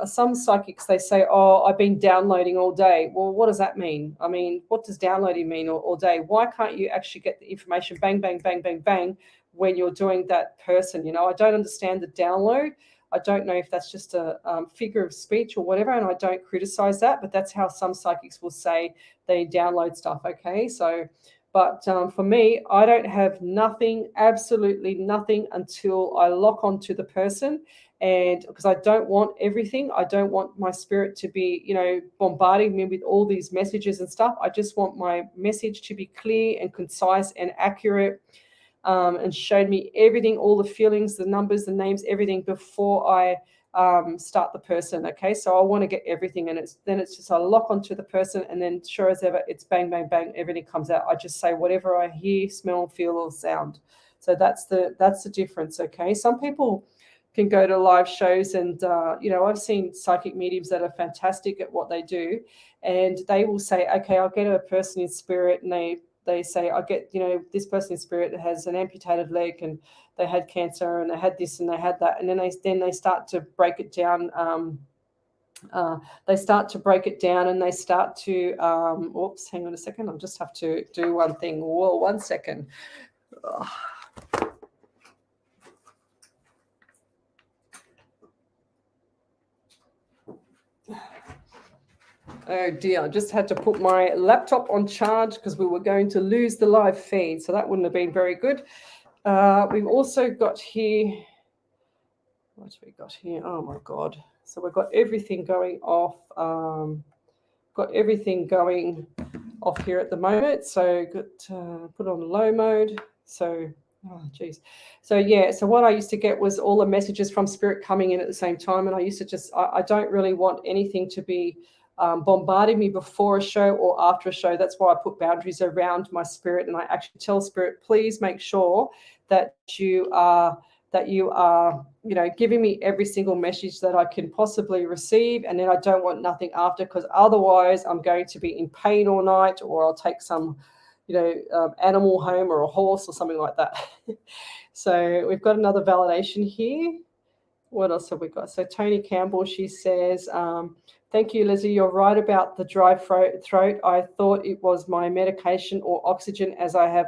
some psychics, they say, oh, I've been downloading all day. Well, what does that mean? I mean, what does downloading mean all day? Why can't you actually get the information bang, bang, bang, bang, bang when you're doing that person? I don't understand the download. I don't know if that's just a figure of speech or whatever, and I don't criticize that, but that's how some psychics will say they download stuff. Okay, so but for me, I don't have nothing, absolutely nothing, until I lock onto the person. And because I don't want everything, I don't want my spirit to be, bombarding me with all these messages and stuff. I just want my message to be clear and concise and accurate, and showed me everything, all the feelings, the numbers, the names, everything before I start the person. Okay, so I want to get everything, and it's just I lock onto the person, and then sure as ever, it's bang, bang, bang, everything comes out. I just say whatever I hear, smell, feel, or sound. So that's the difference. Okay, some people can go to live shows, and I've seen psychic mediums that are fantastic at what they do, and they will say, okay, I'll get a person in spirit, and they say, I get, this person in spirit has an amputated leg, and they had cancer, and they had this, and they had that, and then they start to break it down. They start to break it down, and they start to oops, hang on a second, I'll just have to do one thing. Whoa, 1 second. Oh. Oh dear, I just had to put my laptop on charge because we were going to lose the live feed, so that wouldn't have been very good. We've also got here, what have we got here? Oh my God. So we've got everything going off, here at the moment. So put on low mode. So, oh geez. So yeah, so what I used to get was all the messages from spirit coming in at the same time. And I used to I don't really want anything to be bombarding me before a show or after a show. That's why I put boundaries around my spirit, and I actually tell spirit, please make sure that you are giving me every single message that I can possibly receive, and then I don't want nothing after, because otherwise I'm going to be in pain all night, or I'll take some animal home, or a horse or something like that. So we've got another validation here. What else have we got? So Tony Campbell, she says, thank you, Leslie. You're right about the dry throat. I thought it was my medication or oxygen, as I have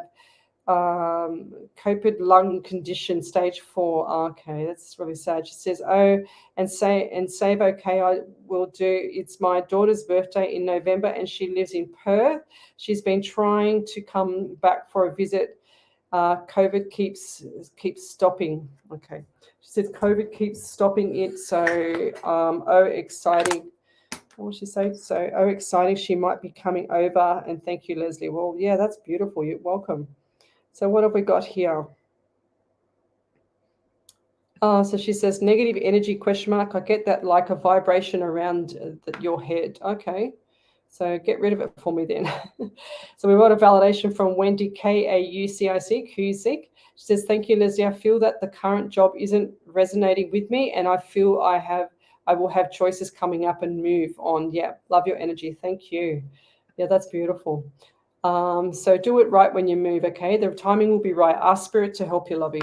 coped lung condition stage 4. Okay, that's really sad. She says, oh, and save okay, I will do. It's my daughter's birthday in November and she lives in Perth. She's been trying to come back for a visit. COVID keeps stopping. Okay, she says COVID keeps stopping it. So oh, exciting. What did she say? So oh, exciting, she might be coming over. And thank you, Leslie. Well, yeah, that's beautiful. You're welcome. So what have we got here? So she says, negative energy, question mark. I get that like a vibration around your head. Okay. So get rid of it for me then. So we got a validation from Wendy Kaucic. She says, thank you, Leslie. I feel that the current job isn't resonating with me and I feel I will have choices coming up and move on. Yeah, love your energy. Thank you. Yeah, that's beautiful. So do it right when you move, okay? The timing will be right. Ask Spirit to help you, lovey.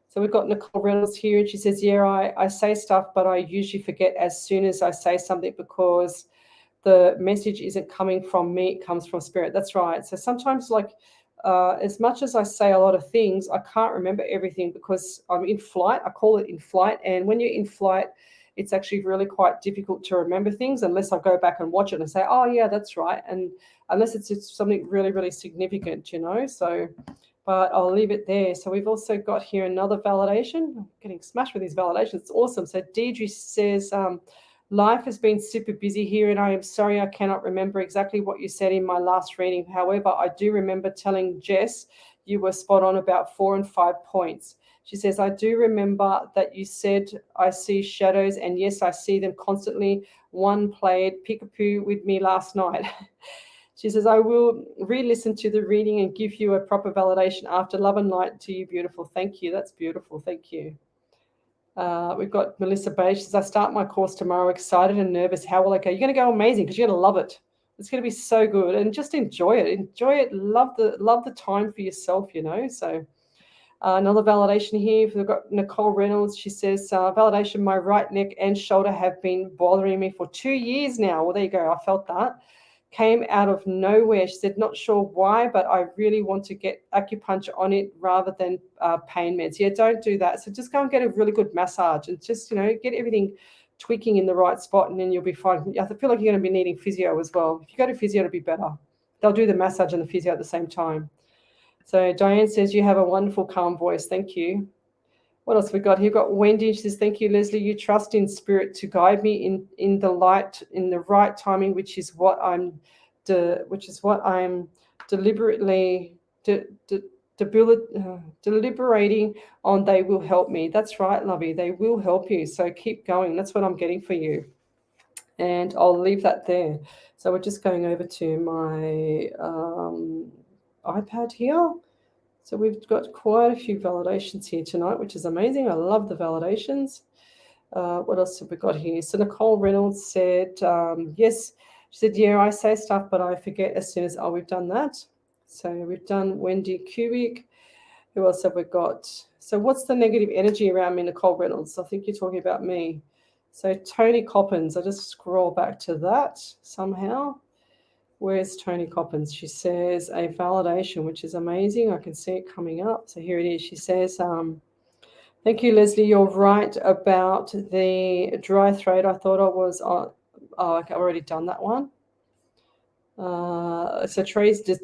So we've got Nicole Reynolds here, and she says, yeah, I say stuff, but I usually forget as soon as I say something because the message isn't coming from me, it comes from Spirit. That's right. So sometimes, like, as much as I say a lot of things, I can't remember everything because I'm in flight. I call it in flight. And when you're in flight, it's actually really quite difficult to remember things unless I go back and watch it and say, oh, yeah, that's right. And unless it's something really, really significant, you know. So, but I'll leave it there. So we've also got here another validation. I'm getting smashed with these validations. It's awesome. So Deidre says, life has been super busy here, and I am sorry I cannot remember exactly what you said in my last reading. However, I do remember telling Jess you were spot on about 4 and 5 points. She says, I do remember that you said I see shadows, and yes, I see them constantly. One played peekaboo with me last night. She says, I will re-listen to the reading and give you a proper validation after. Love and light to you, beautiful. Thank you. That's beautiful. Thank you. We've got Melissa Beige. She says, I start my course tomorrow, excited and nervous. How will I go? You're going to go amazing because you're going to love it. It's going to be so good, and just enjoy it. Enjoy it. Love the time for yourself, you know. So another validation here. We've got Nicole Reynolds. She says, validation, my right neck and shoulder have been bothering me for 2 years now. Well, there you go. I felt that. Came out of nowhere. She said, not sure why, but I really want to get acupuncture on it rather than pain meds. Yeah, don't do that. So just go and get a really good massage and just, you know, get everything tweaking in the right spot, and then you'll be fine. I feel like you're going to be needing physio as well. If you go to physio, it'll be better. They'll do the massage and the physio at the same time. So Diane says, you have a wonderful, calm voice. Thank you. What else we got here? We've got Wendy. She says, thank you, Leslie. You trust in Spirit to guide me in the light, in the right timing, which is what I'm deliberately deliberating on. They will help me. That's right, lovey. They will help you. So keep going. That's what I'm getting for you. And I'll leave that there. So we're just going over to my iPad here. So we've got quite a few validations here tonight, which is amazing. I love the validations. What else have we got here? So Nicole Reynolds said, yes. She said, yeah, I say stuff, but I forget as soon as, oh, we've done that. So we've done Wendy Kubik. Who else have we got? So what's the negative energy around me, Nicole Reynolds? I think you're talking about me. So Tony Coppins, I just scroll back to that somehow. Where's Tony Coppins? She says a validation, which is amazing. I can see it coming up. So here it is. She says, thank you, Leslie. You're right about the dry throat. I thought I was on. Oh, okay, I've already done that one. So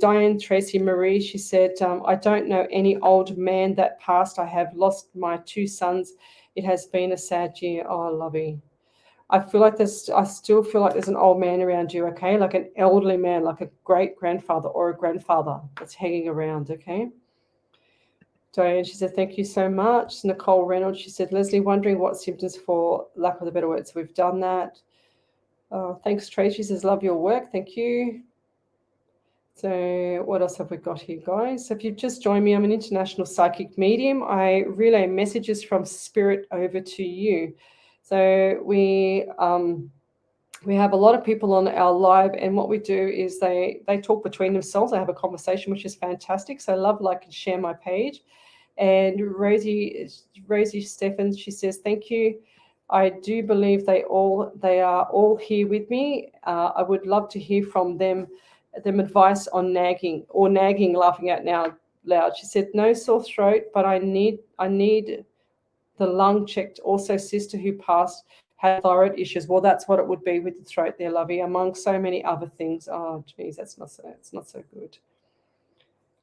Diane Tracy Marie, she said, I don't know any old man that passed. I have lost my 2 sons. It has been a sad year. Oh, lovey. I still feel like there's an old man around you, okay? Like an elderly man, like a great-grandfather or a grandfather that's hanging around, okay? Diane, she said, thank you so much. Nicole Reynolds, she said, Leslie, wondering what symptoms for lack of a better word. So we've done that. Thanks, Tracy. She says, love your work. Thank you. So what else have we got here, guys? So if you've just joined me, I'm an international psychic medium. I relay messages from Spirit over to you. So we have a lot of people on our live, and what we do is they talk between themselves. They have a conversation, which is fantastic. So love, like, and share my page. And Rosie Stephens, she says, thank you. I do believe they are all here with me. I would love to hear from them advice on nagging, laughing out now loud. She said, no sore throat, but I need the lung checked. Also, sister who passed had thyroid issues. Well, that's what it would be with the throat there, lovey, among so many other things. Oh, geez, it's not so good.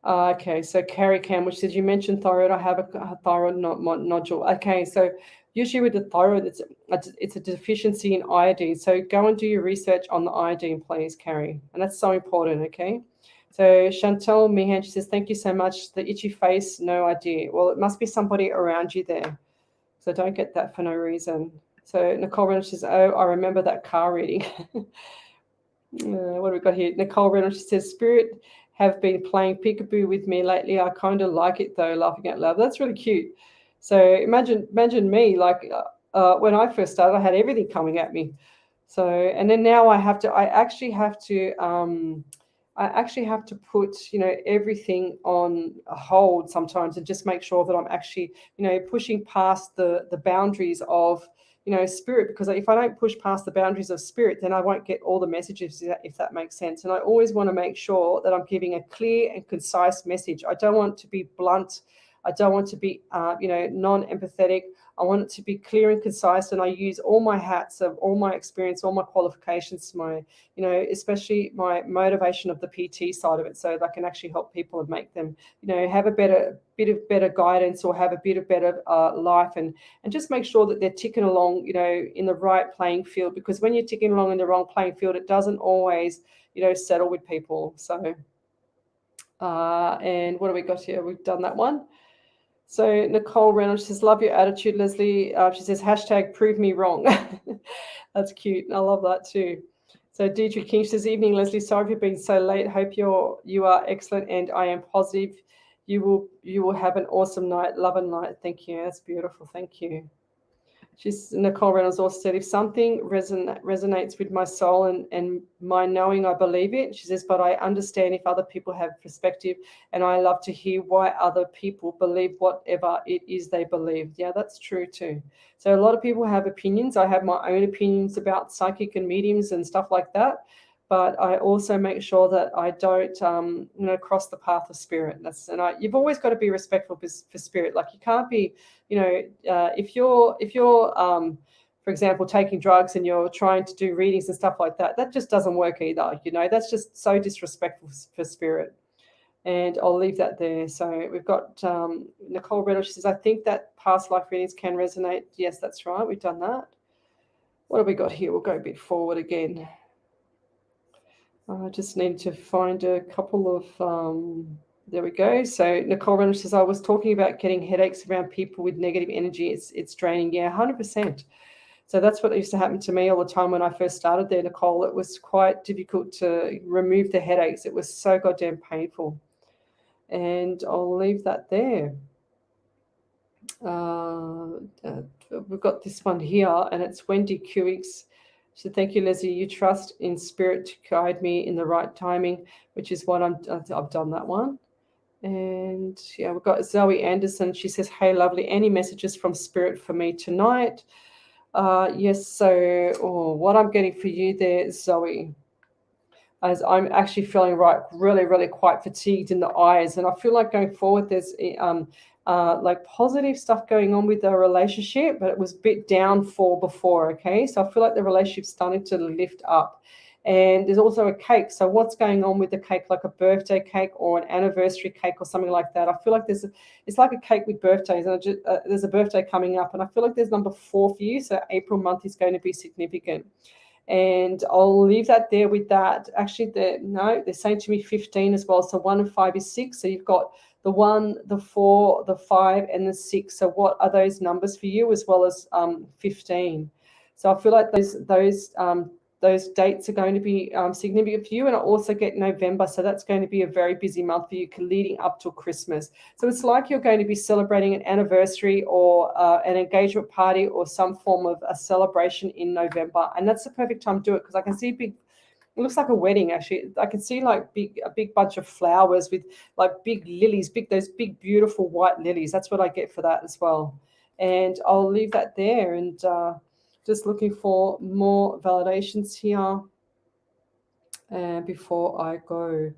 Okay, so Carrie Cam, which says you mentioned thyroid. I have a thyroid nodule. Okay, so usually with the thyroid, it's a deficiency in iodine. So go and do your research on the iodine, please, Carrie, and that's so important. Okay. So Chantal Meehan, she says, thank you so much. The itchy face, no idea. Well, it must be somebody around you there. So don't get that for no reason. So Nicole Reynolds says, oh, I remember that car reading. What have we got here? Nicole Reynolds says, Spirit have been playing peekaboo with me lately. I kind of like it though, laughing out loud. That's really cute. So imagine me, like when I first started, I had everything coming at me. So, and then now I actually have to put, everything on hold sometimes and just make sure that I'm actually, pushing past the boundaries of, spirit, because if I don't push past the boundaries of spirit, then I won't get all the messages, if that makes sense. And I always want to make sure that I'm giving a clear and concise message. I don't want to be blunt. I don't want to be, non-empathetic. I want it to be clear and concise, and I use all my hats of all my experience, all my qualifications, especially my motivation of the PT side of it, so that I can actually help people and make them, have a bit of better guidance, or have a bit of better life, and just make sure that they're ticking along, in the right playing field. Because when you're ticking along in the wrong playing field, it doesn't always, settle with people. So, and what have we got here? We've done that one. So Nicole Reynolds says, love your attitude, Leslie. She says, hashtag prove me wrong. That's cute. I love that too. So Deidre King says, evening, Leslie. Sorry for being so late. Hope you are excellent, and I am positive you will have an awesome night. Love and light. Thank you. That's beautiful. Thank you. Nicole Reynolds also said, if something resonates with my soul and my knowing, I believe it. She says, but I understand if other people have perspective, and I love to hear why other people believe whatever it is they believe. Yeah, that's true too. So a lot of people have opinions. I have my own opinions about psychic and mediums and stuff like that. But I also make sure that I don't, cross the path of spirit. You've always got to be respectful for spirit. Like, you can't be, if you're for example, taking drugs and you're trying to do readings and stuff like that, that just doesn't work either. That's just so disrespectful for spirit. And I'll leave that there. So we've got Nicole Reynolds. She says, I think that past life readings can resonate. Yes, that's right. We've done that. What have we got here? We'll go a bit forward again. I just need to find a couple of, there we go. So Nicole Reynolds says, I was talking about getting headaches around people with negative energy. It's draining. Yeah, 100%. So that's what used to happen to me all the time when I first started there, Nicole. It was quite difficult to remove the headaches. It was so goddamn painful. And I'll leave that there. We've got this one here, and it's Wendy Qx. So thank you, Leslie. You trust in spirit to guide me in the right timing, which is what I've done that one. And yeah, we've got Zoe Anderson. She says, hey, lovely. Any messages from spirit for me tonight? Yes. So what I'm getting for you there, Zoe, as I'm actually feeling really, really quite fatigued in the eyes. And I feel like going forward, there's like positive stuff going on with the relationship, but it was a bit down for before. Okay. So I feel like the relationship's starting to lift up. And there's also a cake. So what's going on with the cake, like a birthday cake or an anniversary cake or something like that? I feel like it's like a cake with birthdays, and there's a birthday coming up, and I feel like there's number 4 for you. So April month is going to be significant. And I'll leave that there with that. Actually, they're saying to me 15 as well. So 1 and 5 is 6. So you've got the 1, the 4, the 5, and the 6. So what are those numbers for you, as well as 15? So I feel like those dates are going to be significant for you. And I also get November. So that's going to be a very busy month for you leading up till Christmas. So it's like you're going to be celebrating an anniversary or an engagement party or some form of a celebration in November. And that's the perfect time to do it, because I can see it looks like a wedding, actually. I can see like a big bunch of flowers with like big lilies, those big, beautiful white lilies. That's what I get for that as well. And I'll leave that there. And Just looking for more validations here before I go.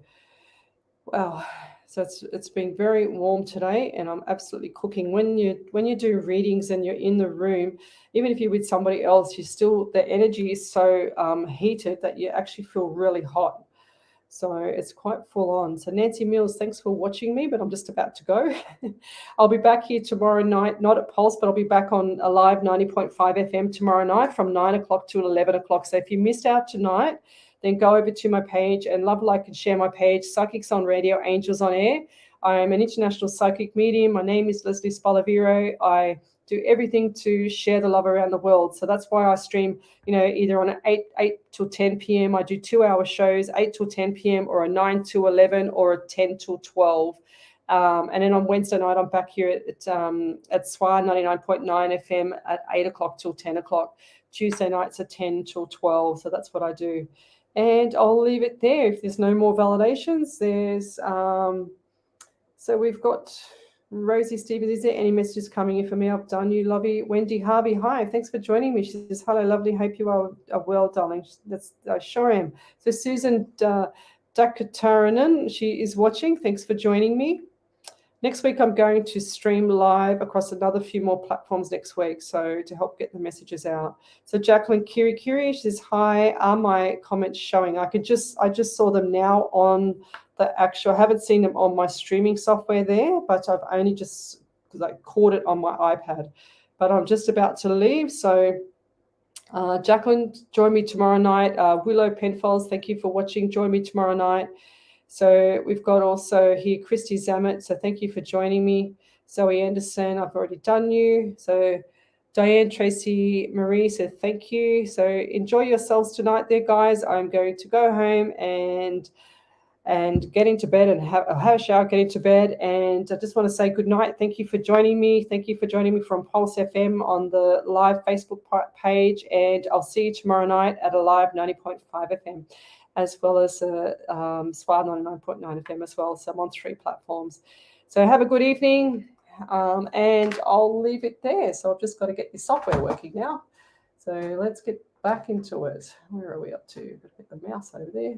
Wow. So it's been very warm today, and I'm absolutely cooking. When you do readings and you're in the room, even if you're with somebody else, the energy is so heated that you actually feel really hot. So it's quite full on. So Nancy Mills, thanks for watching me, but I'm just about to go. I'll be back here tomorrow night, not at Pulse, but I'll be back on a live 90.5 FM tomorrow night from 9 o'clock to 11 o'clock. So if you missed out tonight, then go over to my page and love, like, and share my page, Psychics on Radio, Angels on Air. I am an international psychic medium. My name is Leslie Spalaviro. I do everything to share the love around the world. So that's why I stream, either on an 8 till 10 p.m. I do 2-hour shows, 8 till 10 p.m. or a 9 to 11 or a 10 till 12. And then on Wednesday night, I'm back here at SWA 99.9 FM at 8 o'clock till 10 o'clock. Tuesday nights are 10 till 12. So that's what I do. And I'll leave it there. If there's no more validations, so we've got Rosie Stevens. Is there any messages coming in for me? I've done you, Lovey. Wendy Harvey, hi. Thanks for joining me. She says, hello, lovely. Hope you are well, darling. I sure am. So Susan Dakataranen, she is watching. Thanks for joining me. Next week, I'm going to stream live across another few more platforms next week, so to help get the messages out. So Jacqueline Kiri, she says, hi, are my comments showing? I just saw them now on the actual, I haven't seen them on my streaming software there, but I've only just caught it on my iPad. But I'm just about to leave, so Jacqueline, join me tomorrow night. Willow Penfolds, thank you for watching. Join me tomorrow night. So we've got also here Christy Zamet. So thank you for joining me. Zoe Anderson, I've already done you. So Diane Tracy Marie said thank you. So enjoy yourselves tonight there, guys. I'm going to go home and get into bed and have a shower, get into bed. And I just want to say good night. Thank you for joining me. Thank you for joining me from Pulse FM on the live Facebook page. And I'll see you tomorrow night at a live 90.5 FM. As well as SWA 99.9 FM as well. So I'm on 3 platforms. So have a good evening, and I'll leave it there. So I've just got to get this software working now. So let's get back into it. Where are we up to? Get the mouse over there.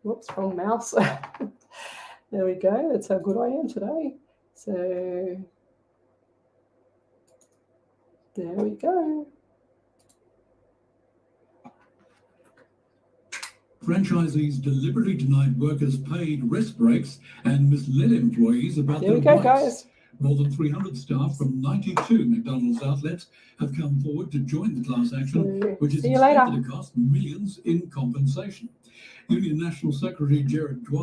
Whoops, wrong mouse. There we go. That's how good I am today. So there we go. Franchisees deliberately denied workers paid rest breaks and misled employees about their rights. There we go, guys. More than 300 staff from 92 McDonald's outlets have come forward to join the class action, which is expected to cost millions in compensation. Union National Secretary Jared Dwyer